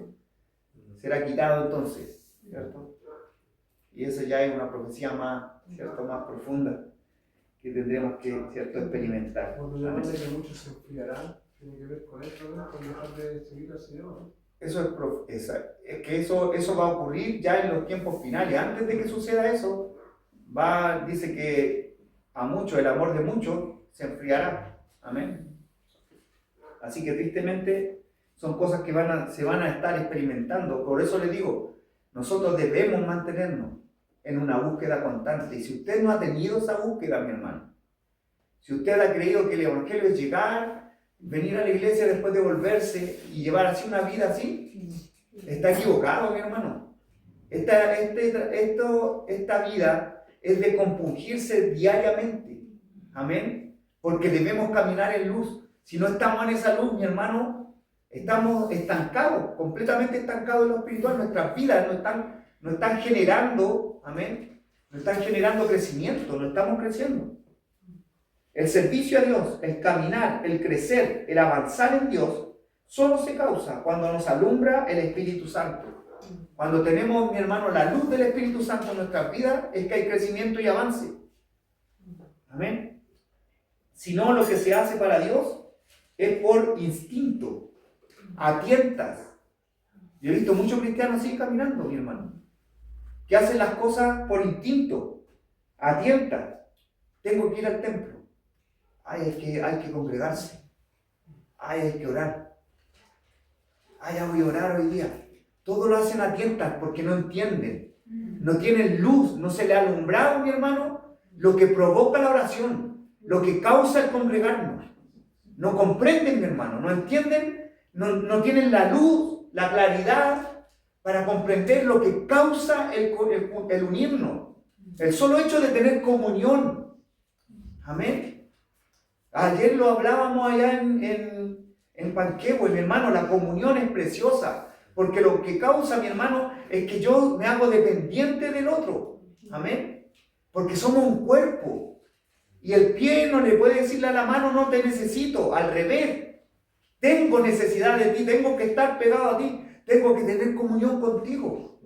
será quitado entonces, ¿cierto? Y eso ya es una profecía más, ¿cierto?, más profunda que tendremos que, ¿cierto?, experimentar. Cuando yo hablo de que muchos se enfriarán, tiene que ver con esto, ¿no? Con dejar de seguir al Señor, ¿no? Eso es que eso va a ocurrir ya en los tiempos finales. Antes de que suceda eso, dice que a muchos, el amor de muchos se enfriará. Amén. Así que tristemente son cosas que se van a estar experimentando. Por eso les digo, nosotros debemos mantenernos en una búsqueda constante. Y si usted no ha tenido esa búsqueda, mi hermano, si usted ha creído que el evangelio es llegar, venir a la iglesia después de volverse y llevar así una vida así, está equivocado, mi hermano. Esta vida es de compungirse diariamente. Amén. Porque debemos caminar en luz. Si no estamos en esa luz, mi hermano, estamos estancados, completamente estancados en lo espiritual. Nuestras vidas no están generando, amén, no están generando crecimiento, no estamos creciendo. El servicio a Dios, el caminar, el crecer, el avanzar en Dios, solo se causa cuando nos alumbra el Espíritu Santo. Cuando tenemos, mi hermano, la luz del Espíritu Santo en nuestras vidas, es que hay crecimiento y avance. Amén. Si no, lo que se hace para Dios es por instinto, a tientas. Yo he visto muchos cristianos así caminando, mi hermano, que hacen las cosas por instinto, a tientas. Tengo que ir al templo. Hay que congregarse. Hay que orar. Ya voy a orar hoy día. Todo lo hacen a tientas porque no entienden. No tienen luz, no se le ha alumbrado, mi hermano, lo que provoca la oración, lo que causa el congregarnos. No comprenden, mi hermano, no entienden, no tienen la luz, la claridad para comprender lo que causa el unirnos. El solo hecho de tener comunión. Amén. Ayer lo hablábamos allá en Panquehue, mi hermano, la comunión es preciosa. Porque lo que causa, mi hermano, es que yo me hago dependiente del otro. Amén. Porque somos un cuerpo. Y el pie no le puede decirle a la mano, no te necesito. Al revés. Tengo necesidad de ti. Tengo que estar pegado a ti. Tengo que tener comunión contigo.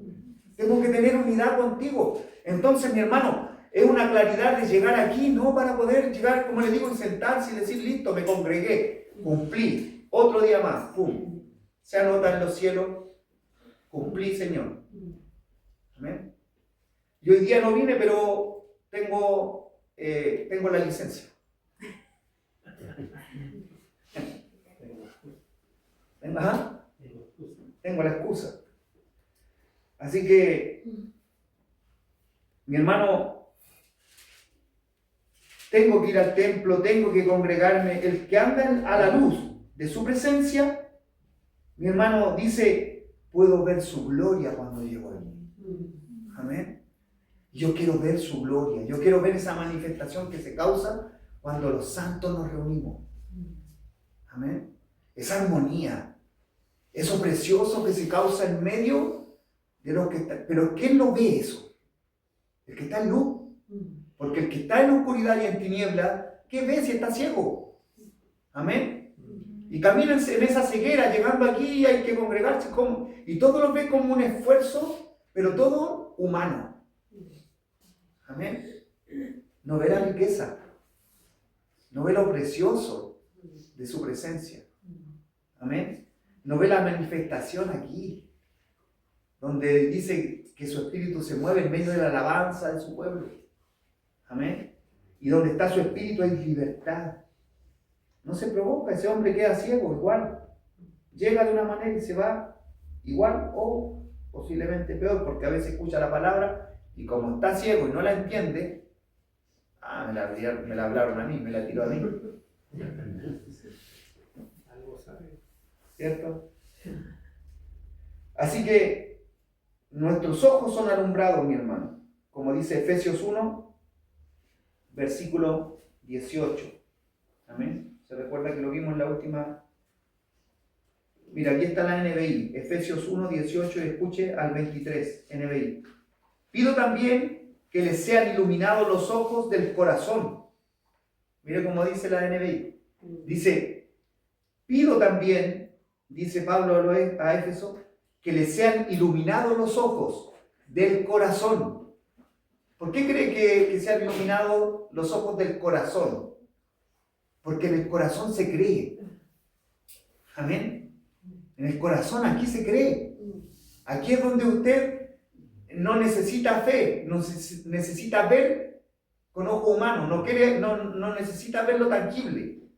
Tengo que tener unidad contigo. Entonces, mi hermano, es una claridad de llegar aquí, no para poder llegar, como le digo, y sentarse y decir, listo, me congregué, cumplí. Otro día más, pum. Se anota en los cielos, cumplí, Señor. Amén. Y hoy día no vine, pero tengo la licencia. Tengo la excusa. Así que, mi hermano, tengo que ir al templo, tengo que congregarme. El que anda a la luz de su presencia, mi hermano dice, puedo ver su gloria cuando llego allí. Amén. Yo quiero ver su gloria. Yo quiero ver esa manifestación que se causa cuando los santos nos reunimos. Amén. Esa armonía. Eso precioso que se causa en medio de los que están. Pero ¿quién lo ve eso? El que está en luz. Porque el que está en oscuridad y en tiniebla, ¿qué ve si está ciego? Amén. Y caminan en esa ceguera, llegando aquí hay que congregarse, y todo lo ve como un esfuerzo, pero todo humano. Amén. No ve la riqueza, no ve lo precioso de su presencia. Amén. No ve la manifestación aquí, donde dice que su espíritu se mueve en medio de la alabanza de su pueblo. Amén. Y donde está su espíritu hay libertad. No se provoca, ese hombre queda ciego igual. Llega de una manera y se va igual o posiblemente peor, porque a veces escucha la palabra y como está ciego y no la entiende, me la hablaron a mí, me la tiró a mí. ¿Cierto? Así que nuestros ojos son alumbrados, mi hermano, como dice Efesios 1, versículo 18. Amén. ¿Se recuerda que lo vimos en la última? Mira, aquí está la NBI, Efesios 1, 18, y escuche al 23, NBI. Pido también que les sean iluminados los ojos del corazón. Mire cómo dice la NBI. Dice, pido también, dice Pablo a Éfeso, que les sean iluminados los ojos del corazón. ¿Por qué cree que sean iluminados los ojos del corazón? Porque en el corazón se cree. Amén. En el corazón aquí se cree. Aquí es donde usted no necesita fe, no necesita ver con ojo humano, no necesita ver lo tangible.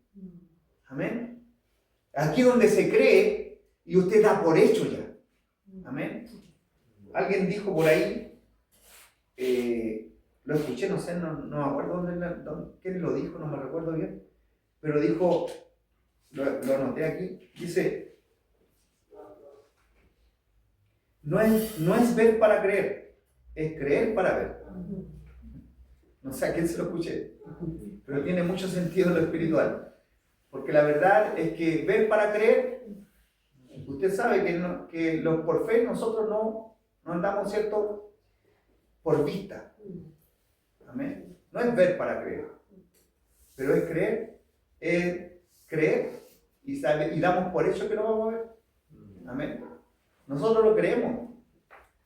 Amén. Aquí es donde se cree y usted da por hecho ya. Amén. Alguien dijo por ahí, lo escuché, no sé, no me acuerdo quién lo dijo, no me recuerdo bien, pero dijo, lo anoté aquí, dice, no es ver para creer, es creer para ver. No sé a quién se lo escuché, pero tiene mucho sentido en lo espiritual. Porque la verdad es que ver para creer, usted sabe que por fe nosotros no andamos, ¿cierto?, por vista. Amén. No es ver para creer, pero es creer y damos por hecho que no vamos a ver. Amén. Nosotros lo creemos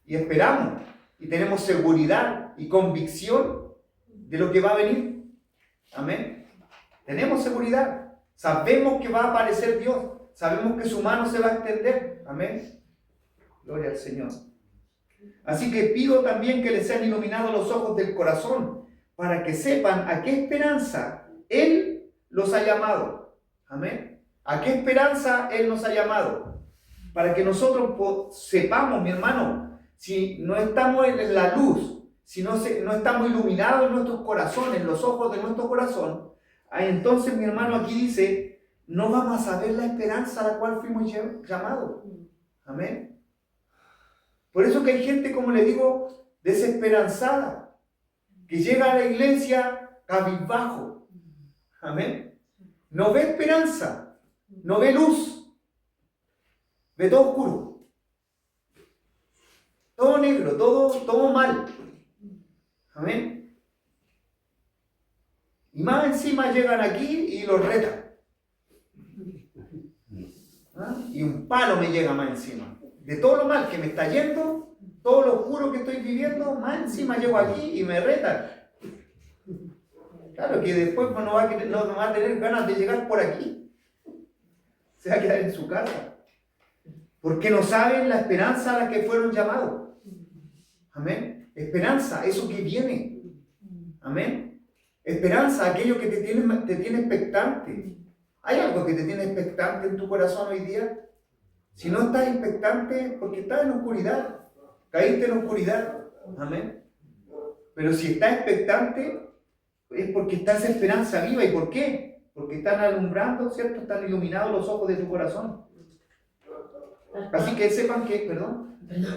y esperamos y tenemos seguridad y convicción de lo que va a venir. Amén. Tenemos seguridad. Sabemos que va a aparecer Dios. Sabemos que su mano se va a extender. Amén. Gloria al Señor. Así que pido también que les sean iluminados los ojos del corazón para que sepan a qué esperanza Él los ha llamado. Amén. ¿A qué esperanza Él nos ha llamado? Para que nosotros sepamos, mi hermano, si no estamos en la luz, si no estamos iluminados en nuestros corazones, en los ojos de nuestro corazón, entonces, mi hermano, aquí dice, no vamos a saber la esperanza a la cual fuimos llamados. Amén. Por eso que hay gente, como le digo, desesperanzada, que llega a la iglesia cabizbajo. Amén. No ve esperanza, no ve luz. Ve todo oscuro, todo negro, todo mal. Amén. Y más encima llegan aquí y los retan. Y un palo me llega más encima. De todo lo mal que me está yendo, todo lo oscuro que estoy viviendo, más encima llego aquí y me retan. Claro que después no va a tener ganas de llegar por aquí. Se va a quedar en su casa. Porque no saben la esperanza a la que fueron llamados. Amén. Esperanza, eso que viene. Amén. Esperanza, aquello que te tiene expectante. ¿Hay algo que te tiene expectante en tu corazón hoy día? Si no estás expectante, porque estás en oscuridad. Caíste en oscuridad. Amén. Pero si estás expectante, es porque está esa esperanza viva. ¿Y por qué? Porque están alumbrando, ¿cierto? Están iluminados los ojos de tu corazón. Así que sepan que, perdón. Es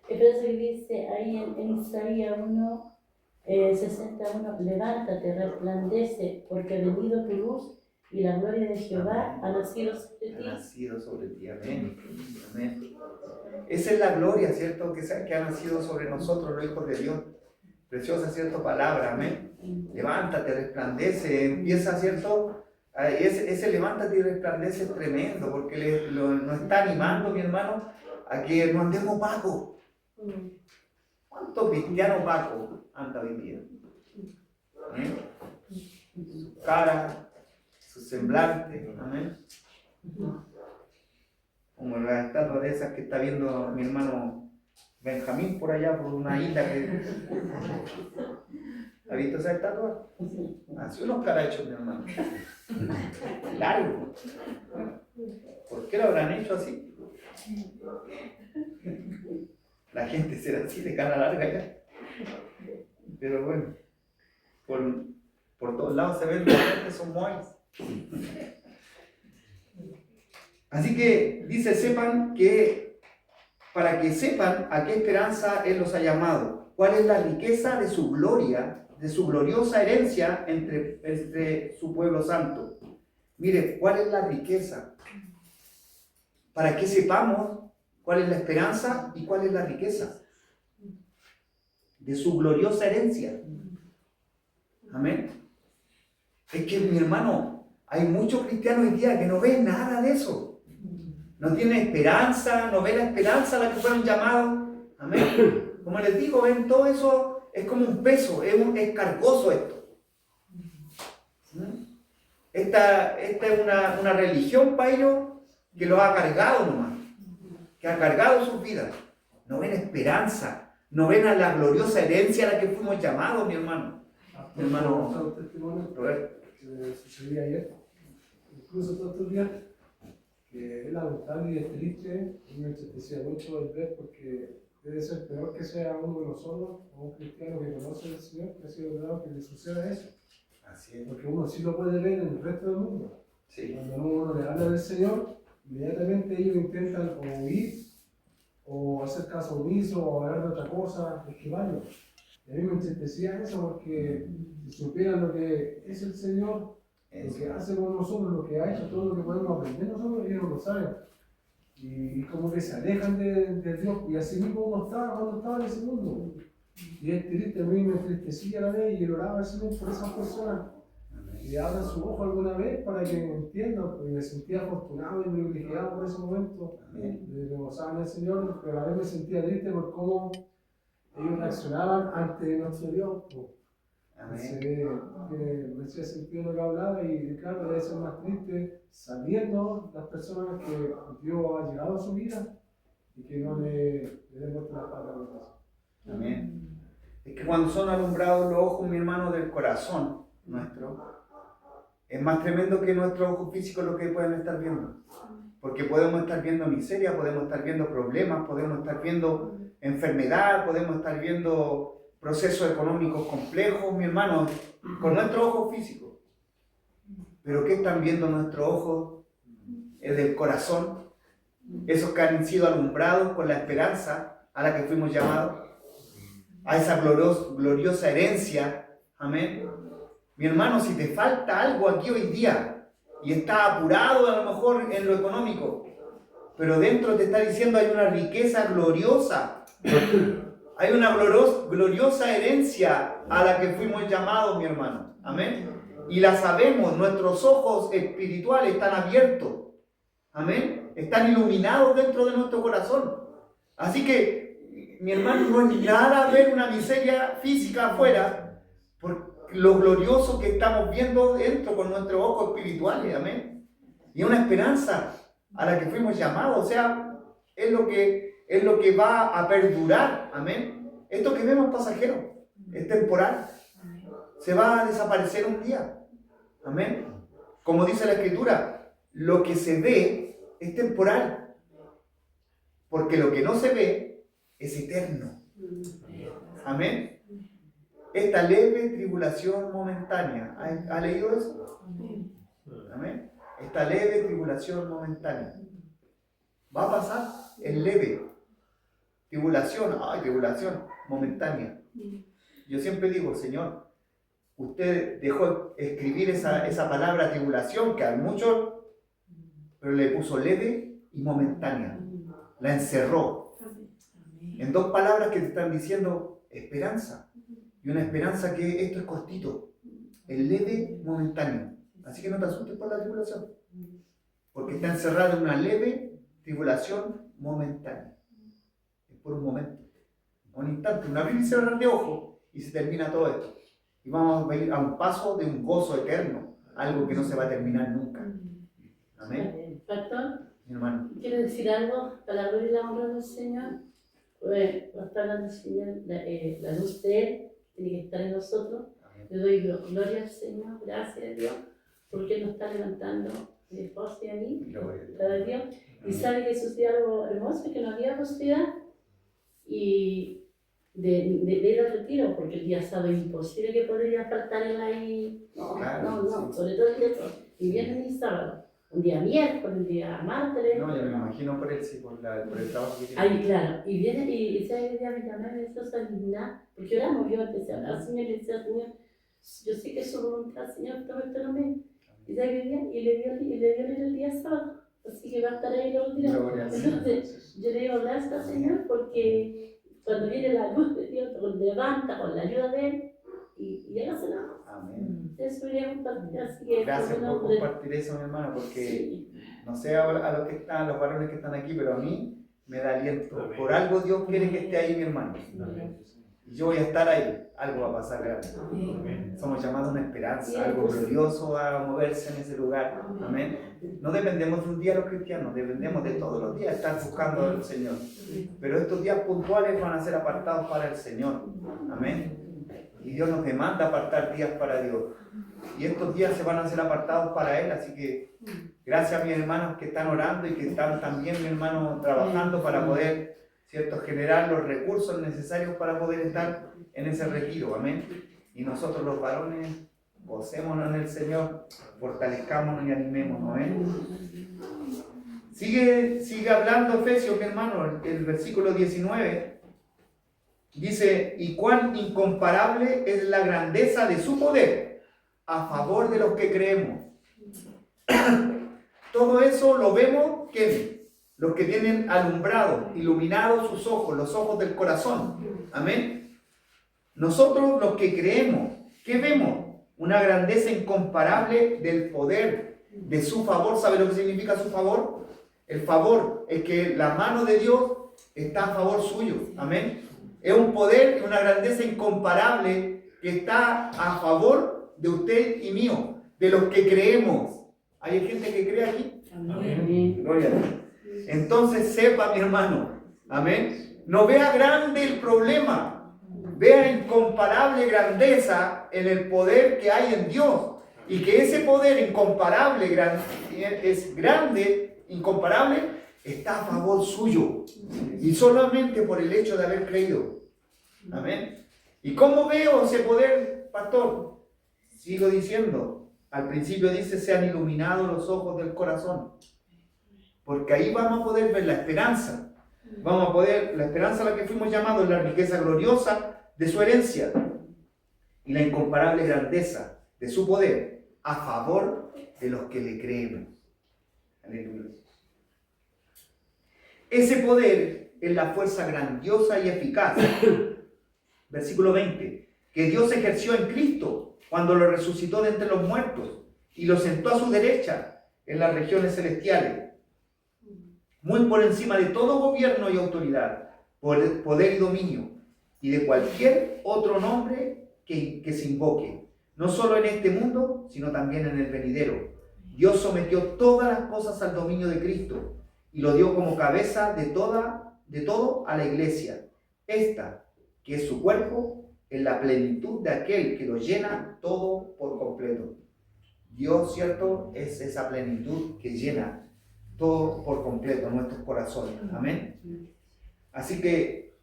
por eso que dice ahí en Isaías 1, 61, levántate, resplandece, porque ha venido tu luz y la gloria de Jehová ha nacido sobre ti. Ha nacido sobre ti, amén. Amén. Esa es la gloria, ¿cierto? Que ha nacido sobre nosotros, los hijos de Dios. Preciosa, ¿cierto? Palabra, amén. Levántate, resplandece, empieza, ¿cierto? Ese levántate y resplandece es tremendo, porque nos está animando, mi hermano, a que no andemos opacos. ¿Cuántos cristianos opacos anda hoy día? Su cara, su semblante, amén. Como la estatua de esas que está viendo mi hermano Benjamín por allá, por una isla que... ¿Ha visto esa estatua? Así unos carachos, mi hermano. Largo. ¿Por qué lo habrán hecho así? La gente será así de cara larga ya. Pero bueno, por todos lados se ven que la gente son moais. Así que dice, para que sepan a qué esperanza Él los ha llamado, cuál es la riqueza de su gloria, de su gloriosa herencia entre su pueblo santo. Mire, ¿cuál es la riqueza? Para que sepamos cuál es la esperanza y cuál es la riqueza de su gloriosa herencia. Amén. Es que, mi hermano, hay muchos cristianos hoy día que no ven nada de eso. No tienen esperanza, no ven la esperanza a la que fueron llamados. Amén. Como les digo, ven todo eso, es como un peso, es cargoso esto. Esta es una religión para ellos que los ha cargado nomás, que ha cargado sus vidas. No ven esperanza, no ven a la gloriosa herencia a la que fuimos llamados, mi hermano. Mi hermano un testimonio Roberto. que sucedía ayer, incluso todos estos días, que es lamentable y es triste, y me entristecía mucho el ver, porque debe ser peor que sea uno de nosotros, o un cristiano que conoce al Señor, que ha sido ordenado, que le suceda eso. Así es. Porque uno sí lo puede ver en el resto del mundo. Sí. Cuando uno le habla del Señor, inmediatamente ellos intentan o huir, o hacer caso omiso, o hablar de otra cosa, esquivarlo. Y a mí me entristecía eso, porque si supieran lo que es el Señor, lo que hace con nosotros, lo que ha hecho, todo lo que podemos aprender nosotros, ellos no lo saben. Y como que se alejan de Dios, y así mismo uno estaba cuando estaba en ese mundo. Y es triste, a mí me entristecía la vez y oraba al Señor por esas personas. Y abran su ojo alguna vez para que entiendan, porque me sentía afortunado y privilegiado por ese momento. Me gozaban en el Señor, pero a la vez me sentía triste por cómo ellos reaccionaban ante nuestro Dios. Me hacía sentido lo que hablaba y claro, debe ser más triste sabiendo las personas que Dios ha llegado a su vida y que no le den vuelta la palabra. Amén. Es que cuando son alumbrados los ojos, mi hermano, del corazón nuestro, es más tremendo que nuestros ojos físicos lo que pueden estar viendo. Porque podemos estar viendo miseria, podemos estar viendo problemas, podemos estar viendo enfermedad, podemos estar viendo procesos económicos complejos, mi hermano, con nuestros ojos físicos. Pero ¿qué están viendo nuestros ojos? El del corazón, esos que han sido alumbrados con la esperanza a la que fuimos llamados, a esa gloriosa herencia. Amén. Mi hermano, si te falta algo aquí hoy día y estás apurado a lo mejor en lo económico, pero dentro te está diciendo hay una riqueza gloriosa, hay una gloriosa herencia a la que fuimos llamados, mi hermano. Amén. Y la sabemos, nuestros ojos espirituales están abiertos. Amén. Están iluminados dentro de nuestro corazón. Así que, mi hermano, no es nada ver una miseria física afuera, por lo glorioso que estamos viendo dentro con nuestros ojos espirituales. Amén. Y una esperanza a la que fuimos llamados. O sea, es lo que va a perdurar. Amén. Esto que vemos es pasajero, es temporal. Se va a desaparecer un día. Amén. Como dice la Escritura, lo que se ve es temporal, porque lo que no se ve es eterno. Amén. Esta leve tribulación momentánea, ¿ha leído eso? Amén. Esta leve tribulación momentánea va a pasar, es leve. Tribulación momentánea. Yo siempre digo, Señor, usted dejó escribir esa palabra tribulación, que a muchos, pero le puso leve y momentánea. La encerró en dos palabras que te están diciendo esperanza. Y una esperanza que esto es cortito, el leve momentáneo. Así que no te asustes por la tribulación, porque está encerrada en una leve tribulación momentánea. Es por un momento, un instante, un abrir y cerrar de ojos, y se termina todo esto. Y vamos a ir a un paso de un gozo eterno, algo que no se va a terminar nunca. Amén. Pastor, Mi hermano. ¿quiere decir algo para la gloria y la honra del Señor? Pues, está hablando el Señor, la luz de Él tiene que estar en nosotros, Le doy gloria al Señor, gracias a Dios, porque nos está levantando mi esposo y a mí, Gloria a Dios. cada día. Y sabe que sucedió algo hermoso, que no había posibilidad y de ir al retiro, porque el día sábado es imposible que podría faltar él ahí. No, Claro, no, sí. sobre todo el día y viernes y sábado. Un día miércoles, un día martes. No, yo me imagino por él, sí, por el trabajo que tiene. Ahí, claro, y viene, y ese día me llamó y me dijo, Salina, porque oramos, yo empecé a hablar, Señor, y le decía, Señor, yo sé que es su voluntad, Señor, promételo. Y le dio el día sábado, así que va a estar ahí los días. Gloria al Señor. Entonces, yo le digo, gracias, Señor, porque cuando viene la luz de Dios, te levanta con la ayuda de Él, y hágase nada. Amén. Eso quería compartir, así que Gracias por por nombre. compartir eso, mi hermano, porque Sí. no sé a los que están, los varones que están aquí, pero a mí me da aliento. Amén. Por algo Dios quiere que esté ahí, mi hermano. Amén. Y yo voy a estar ahí. Algo va a pasar grande. Amén. Somos llamados a una esperanza, Sí, algo pues. glorioso a moverse en ese lugar. Amén. No dependemos de un día los cristianos, dependemos de todos los días estar buscando al Señor. Pero estos días puntuales van a ser apartados para el Señor. Amén. Y Dios nos demanda apartar días para Dios. Y estos días se van a ser apartados para Él. Así que gracias a mis hermanos que están orando y que están también, mi hermano, trabajando para poder, ¿cierto?, generar los recursos necesarios para poder estar en ese retiro. Amén. Y nosotros los varones, gocémonos en el Señor, fortalezcámonos y animémonos. Amén. Sigue hablando Efesios, mi hermano, el versículo 19. Dice, y cuán incomparable es la grandeza de su poder a favor de los que creemos. Todo eso lo vemos que los que tienen alumbrado, iluminados sus ojos, los ojos del corazón. Amén. Nosotros los que creemos, ¿qué vemos? Una grandeza incomparable del poder, de su favor. ¿Sabe lo que significa su favor? El favor es que la mano de Dios está a favor suyo. Amén. Es un poder y una grandeza incomparable que está a favor de usted y mío, de los que creemos. ¿Hay gente que cree aquí? Amén. Gloria a Dios. Entonces sepa, mi hermano, amén, no vea grande el problema, vea incomparable grandeza en el poder que hay en Dios, y que ese poder incomparable, es grande, incomparable, está a favor suyo, y solamente por el hecho de haber creído. Amén. ¿Y cómo veo ese poder, pastor? Sigo diciendo, al principio dice, sean iluminados los ojos del corazón, porque ahí vamos a poder ver la esperanza. Vamos a poder, la esperanza a la que fuimos llamados, la riqueza gloriosa de su herencia y la incomparable grandeza de su poder a favor de los que le creemos. Aleluya. Ese poder es la fuerza grandiosa y eficaz. Versículo 20. Que Dios ejerció en Cristo cuando lo resucitó de entre los muertos y lo sentó a su derecha en las regiones celestiales, muy por encima de todo gobierno y autoridad, poder y dominio, y de cualquier otro nombre que se invoque, no solo en este mundo, sino también en el venidero. Dios sometió todas las cosas al dominio de Cristo y lo dio como cabeza de todo a la iglesia, esta, que es su cuerpo, en la plenitud de aquel que lo llena todo por completo. Dios, ¿cierto?, es esa plenitud que llena todo por completo nuestros corazones. Amén. Así que,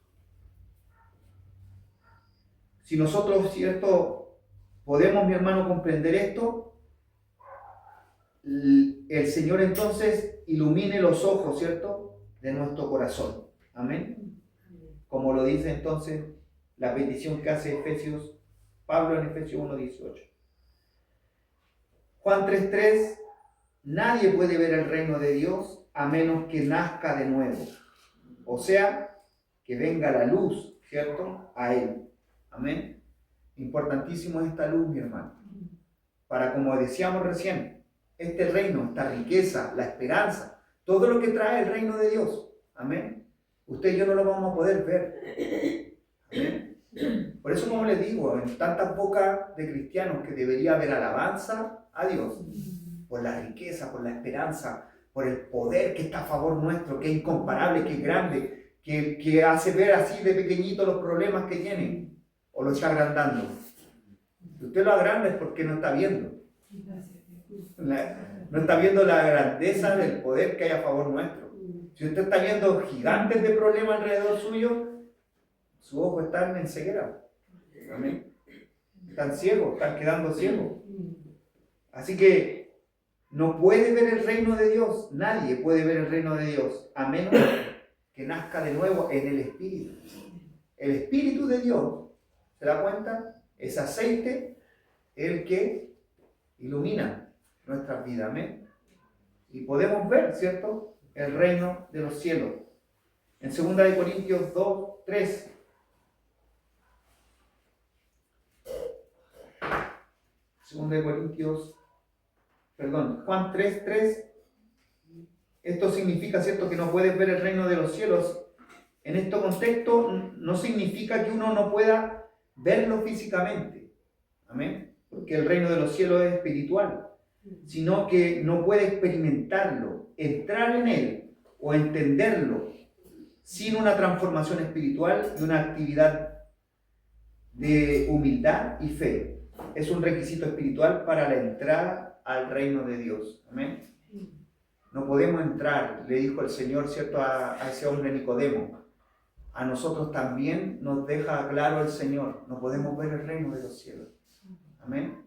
si nosotros, ¿cierto?, podemos, mi hermano, comprender esto, el Señor entonces ilumine los ojos, ¿cierto?, de nuestro corazón. Amén. Como lo dice entonces la petición que hace Pablo en Efesios 1:18. Juan 3:3, nadie puede ver el reino de Dios a menos que nazca de nuevo. O sea, que venga la luz, ¿cierto?, a Él. Amén. Importantísimo es esta luz, mi hermano. Para, como decíamos recién, este reino, esta riqueza, la esperanza, todo lo que trae el reino de Dios. Amén. Usted y yo no lo vamos a poder ver. Amén. Por eso, como les digo, en tantas bocas de cristianos que debería haber alabanza a Dios, por la riqueza, por la esperanza, por el poder que está a favor nuestro, que es incomparable, que es grande, que hace ver así de pequeñito los problemas que tienen, o lo está agrandando. Si usted lo agranda es porque no está viendo. No está viendo la grandeza del poder que hay a favor nuestro. Si usted está viendo gigantes de problemas alrededor suyo, sus ojos están en ceguera. Amén. Están ciegos, están quedando ciegos. Así que no puede ver el reino de Dios, nadie puede ver el reino de Dios, a menos que nazca de nuevo en el Espíritu. El Espíritu de Dios, ¿se da cuenta? Es aceite el que ilumina nuestras vidas. Amén. Y podemos ver, ¿cierto?, el reino de los cielos. En 2 Corintios 2, 3. Juan 3, 3. Esto significa, ¿cierto?, que no puedes ver el reino de los cielos. En este contexto no significa que uno no pueda verlo físicamente. Amén. Porque el reino de los cielos es espiritual. Sino que no puede experimentarlo, entrar en él o entenderlo sin una transformación espiritual y una actividad de humildad y fe. Es un requisito espiritual para la entrada al reino de Dios. Amén. No podemos entrar, le dijo el Señor, ¿cierto?, a ese hombre Nicodemo. A nosotros también nos deja claro el Señor, no podemos ver el reino de los cielos. Amén.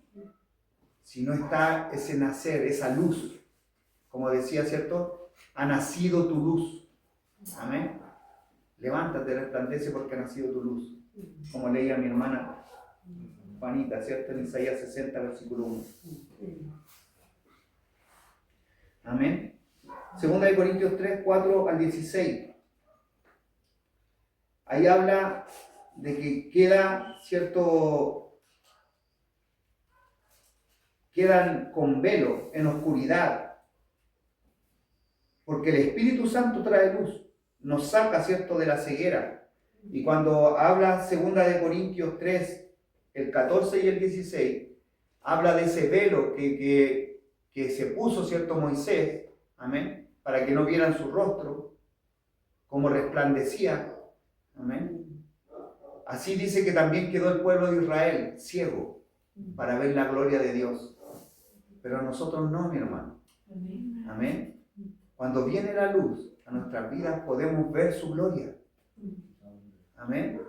Si no está ese nacer, esa luz, como decía, ¿cierto?, ha nacido tu luz. Amén. Levántate, resplandece porque ha nacido tu luz. Como leía mi hermana Juanita, ¿cierto?, en Isaías 60, versículo 1. Amén. 2 Corintios 3, 4 al 16. Ahí habla de que quedan con velo, en oscuridad, porque el Espíritu Santo trae luz, nos saca, ¿cierto?, de la ceguera. Y cuando habla 2 Corintios 3, el 14 y el 16, habla de ese velo que se puso, ¿cierto?, Moisés, amén, para que no vieran su rostro, como resplandecía, amén. Así dice que también quedó el pueblo de Israel ciego para ver la gloria de Dios. Pero nosotros no, mi hermano. Amén. Cuando viene la luz a nuestras vidas podemos ver su gloria. Amén.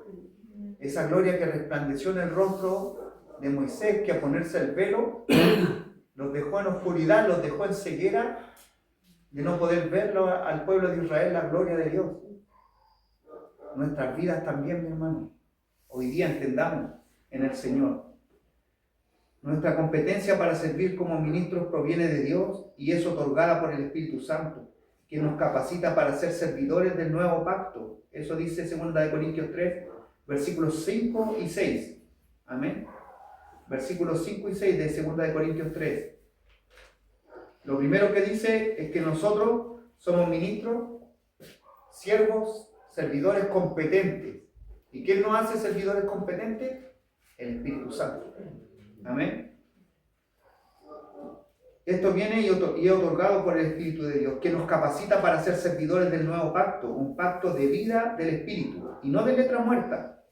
Esa gloria que resplandeció en el rostro de Moisés, que a ponerse el velo los dejó en oscuridad, los dejó en ceguera, de no poder verlo al pueblo de Israel la gloria de Dios. Nuestras vidas también, mi hermano. Hoy día entendamos en el Señor. Nuestra competencia para servir como ministros proviene de Dios y es otorgada por el Espíritu Santo, que nos capacita para ser servidores del nuevo pacto. Eso dice 2 Corintios 3, versículos 5 y 6. Amén. Versículos 5 y 6 de 2 Corintios 3. Lo primero que dice es que nosotros somos ministros, siervos, servidores competentes. ¿Y quién nos hace servidores competentes? El Espíritu Santo. Amén. Esto viene y es otorgado por el Espíritu de Dios, que nos capacita para ser servidores del nuevo pacto, un pacto de vida del Espíritu y no de letra muerta.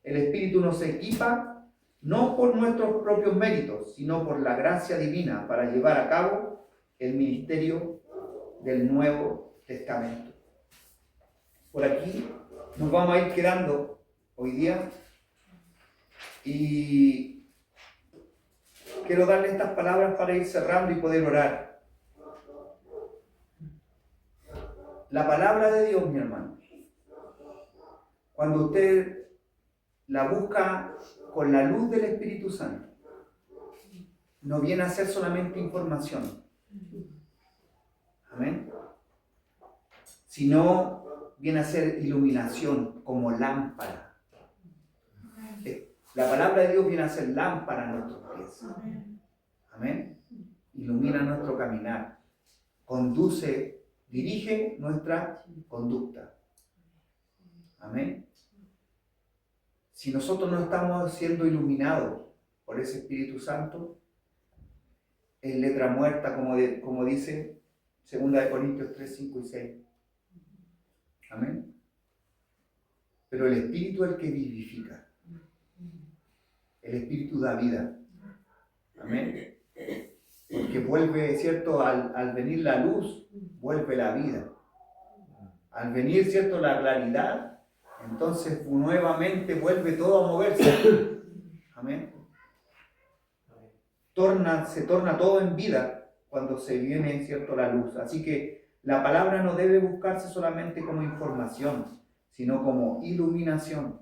El Espíritu nos equipa no por nuestros propios méritos, sino por la gracia divina para llevar a cabo el ministerio del Nuevo Testamento. Por aquí nos vamos a ir quedando hoy día y quiero darle estas palabras para ir cerrando y poder orar. La palabra de Dios, mi hermano, cuando usted la busca con la luz del Espíritu Santo, no viene a ser solamente información. Amén. Sino viene a ser iluminación como lámpara. La palabra de Dios viene a ser lámpara a nuestros pies. Amén. Ilumina nuestro caminar. Conduce, dirige nuestra conducta. Amén. Si nosotros no estamos siendo iluminados por ese Espíritu Santo, en letra muerta, como dice 2 Corintios 3, 5 y 6. Amén. Pero el Espíritu es el que vivifica. El El Espíritu da vida. Amén. Porque vuelve, ¿cierto? Al venir la luz, vuelve la vida. Al venir, ¿cierto? La claridad, entonces nuevamente vuelve todo a moverse. Amén. Se torna todo en vida cuando se viene, ¿cierto? La luz. Así que la palabra no debe buscarse solamente como información, sino como iluminación,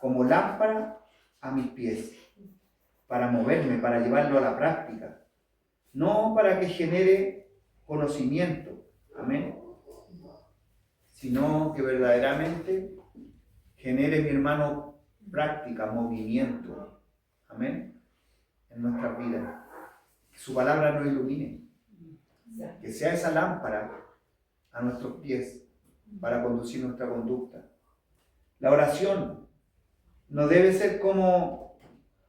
como lámpara a mis pies, para moverme, para llevarlo a la práctica. No para que genere conocimiento, amén, sino que verdaderamente genere, mi hermano, práctica, movimiento, amén, en nuestras vidas. Que su palabra nos ilumine, que sea esa lámpara a nuestros pies para conducir nuestra conducta. La oración no debe ser como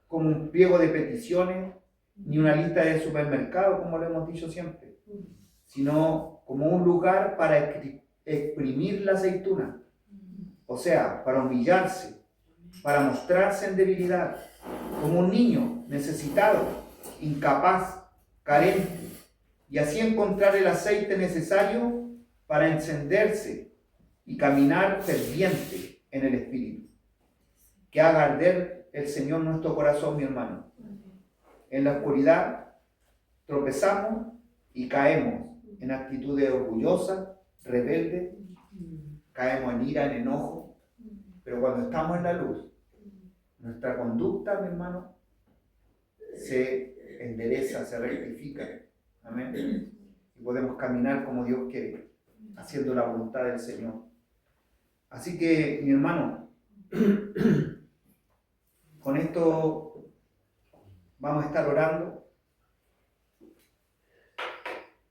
un pliego de peticiones, ni una lista de supermercado, como lo hemos dicho siempre, sino como un lugar para exprimir la aceituna, o sea, para humillarse, para mostrarse en debilidad, como un niño necesitado, incapaz, carente, y así encontrar el aceite necesario para encenderse y caminar ferviente en el Espíritu. Que haga arder el Señor nuestro corazón, mi hermano. En la oscuridad tropezamos y caemos en actitudes orgullosas, rebeldes, caemos en ira, en enojo, pero cuando estamos en la luz, nuestra conducta, mi hermano, se endereza, se rectifica, amén, y podemos caminar como Dios quiere, haciendo la voluntad del Señor. Así que, mi hermano, con esto vamos a estar orando.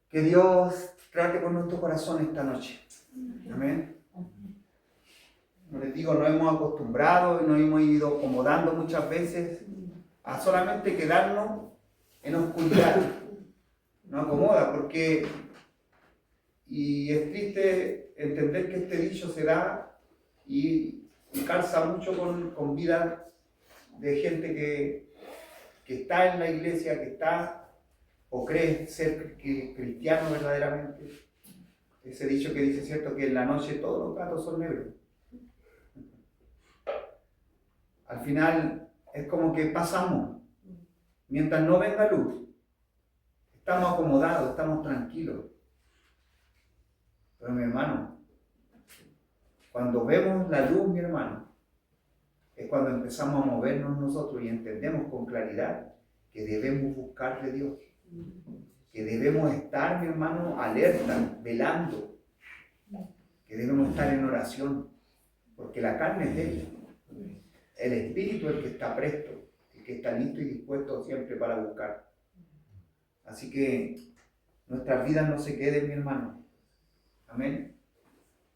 Que Dios trate con nuestro corazón esta noche. Amén. Como les digo, nos hemos acostumbrado y nos hemos ido acomodando muchas veces a solamente quedarnos en oscuridad. Nos acomoda porque, y es triste entender que este dicho se da y calza mucho con vida de gente que está en la iglesia, que está o cree ser cristiano verdaderamente. Ese dicho que dice, cierto, que en la noche todos los gatos son negros. Al final es como que pasamos. Mientras no venga luz, estamos acomodados, estamos tranquilos. Pero mi hermano, cuando vemos la luz, mi hermano, es cuando empezamos a movernos nosotros y entendemos con claridad que debemos buscar de Dios. Que debemos estar, mi hermano, alerta, velando, que debemos estar en oración, porque la carne es débil, el espíritu es el que está presto, el que está listo y dispuesto siempre para buscar. Así que nuestras vidas no se queden, mi hermano, amén.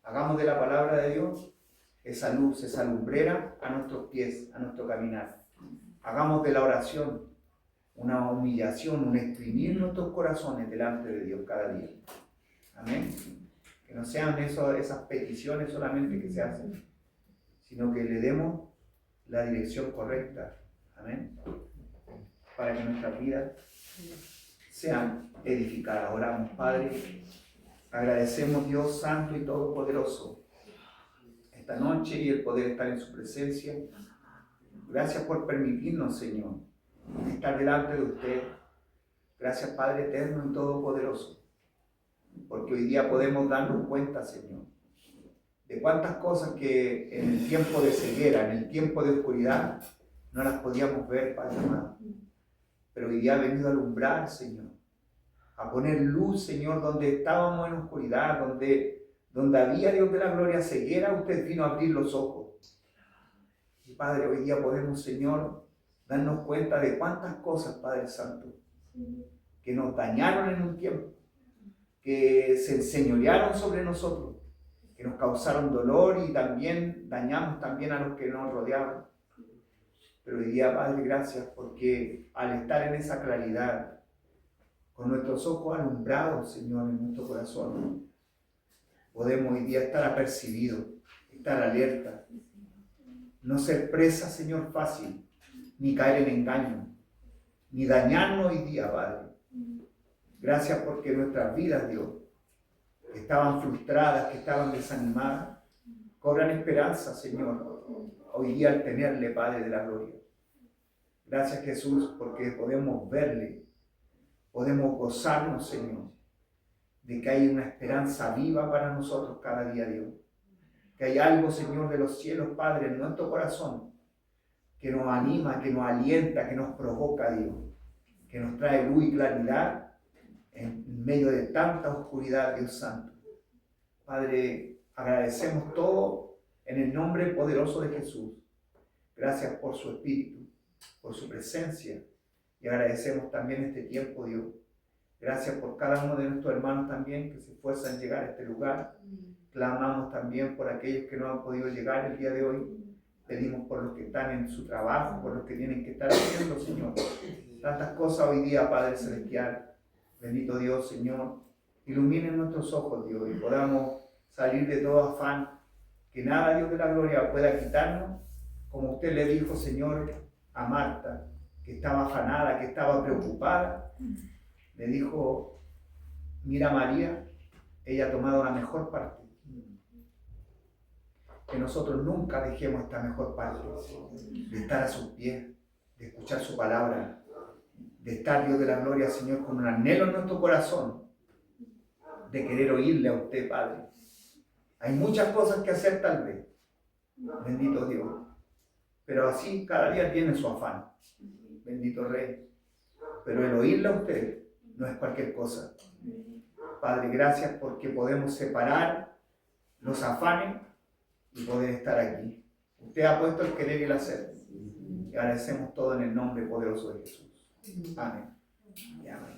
Hagamos de la palabra de Dios esa luz, esa lumbrera a nuestros pies, a nuestro caminar. Hagamos de la oración una humillación, un exprimir nuestros corazones delante de Dios cada día. Amén. Que no sean esas peticiones solamente que se hacen, sino que le demos la dirección correcta. Amén. Para que nuestras vidas sean edificadas. Oramos, Padre. Agradecemos, Dios Santo y Todopoderoso, esta noche y el poder estar en su presencia. Gracias por permitirnos, Señor, estar delante de usted. Gracias, Padre eterno y todopoderoso, porque hoy día podemos darnos cuenta, Señor, de cuántas cosas que en el tiempo de ceguera, en el tiempo de oscuridad, no las podíamos ver, Padre amado. Pero hoy día ha venido a alumbrar, Señor, a poner luz, Señor, donde estábamos en oscuridad, donde había, Dios de la gloria, ceguera, usted vino a abrir los ojos. Y Padre, hoy día podemos, Señor, darnos cuenta de cuántas cosas, Padre Santo, que nos dañaron en un tiempo, que se enseñorearon sobre nosotros, que nos causaron dolor y también dañamos también a los que nos rodeaban. Pero hoy día, Padre, gracias, porque al estar en esa claridad, con nuestros ojos alumbrados, Señor, en nuestro corazón, podemos hoy día estar apercibidos, estar alerta, no ser presa, Señor, fácil ni caer en engaño, ni dañarnos hoy día, Padre. Gracias porque nuestras vidas, Dios, que estaban frustradas, que estaban desanimadas, cobran esperanza, Señor, hoy día al tenerle, Padre de la gloria. Gracias, Jesús, porque podemos verle, podemos gozarnos, Señor, de que hay una esperanza viva para nosotros cada día, Dios. Que hay algo, Señor, de los cielos, Padre, en nuestro corazón, que nos anima, que nos alienta, que nos provoca, Dios, que nos trae luz y claridad en medio de tanta oscuridad, Dios Santo. Padre, agradecemos todo en el nombre poderoso de Jesús. Gracias por su Espíritu, por su presencia, y agradecemos también este tiempo, Dios. Gracias por cada uno de nuestros hermanos también que se esfuerzan en llegar a este lugar. Clamamos también por aquellos que no han podido llegar el día de hoy. Pedimos por los que están en su trabajo, por los que tienen que estar haciendo, Señor. Tantas cosas hoy día, Padre Celestial. Bendito Dios, Señor. Ilumine nuestros ojos, Dios, y podamos salir de todo afán. Que nada, Dios de la gloria, pueda quitarnos. Como usted le dijo, Señor, a Marta, que estaba afanada, que estaba preocupada. Le dijo, mira María, ella ha tomado la mejor parte. Que nosotros nunca dejemos esta mejor parte, de estar a sus pies, de escuchar su palabra, de estar, Dios de la gloria, Señor, con un anhelo en nuestro corazón, de querer oírle a usted, Padre. Hay muchas cosas que hacer tal vez, bendito Dios, pero así cada día tiene su afán, bendito Rey. Pero el oírle a usted no es cualquier cosa. Padre, gracias porque podemos separar los afanes y poder estar aquí. Usted ha puesto el querer y el hacer. Y agradecemos todo en el nombre poderoso de Jesús. Amén. Y amén.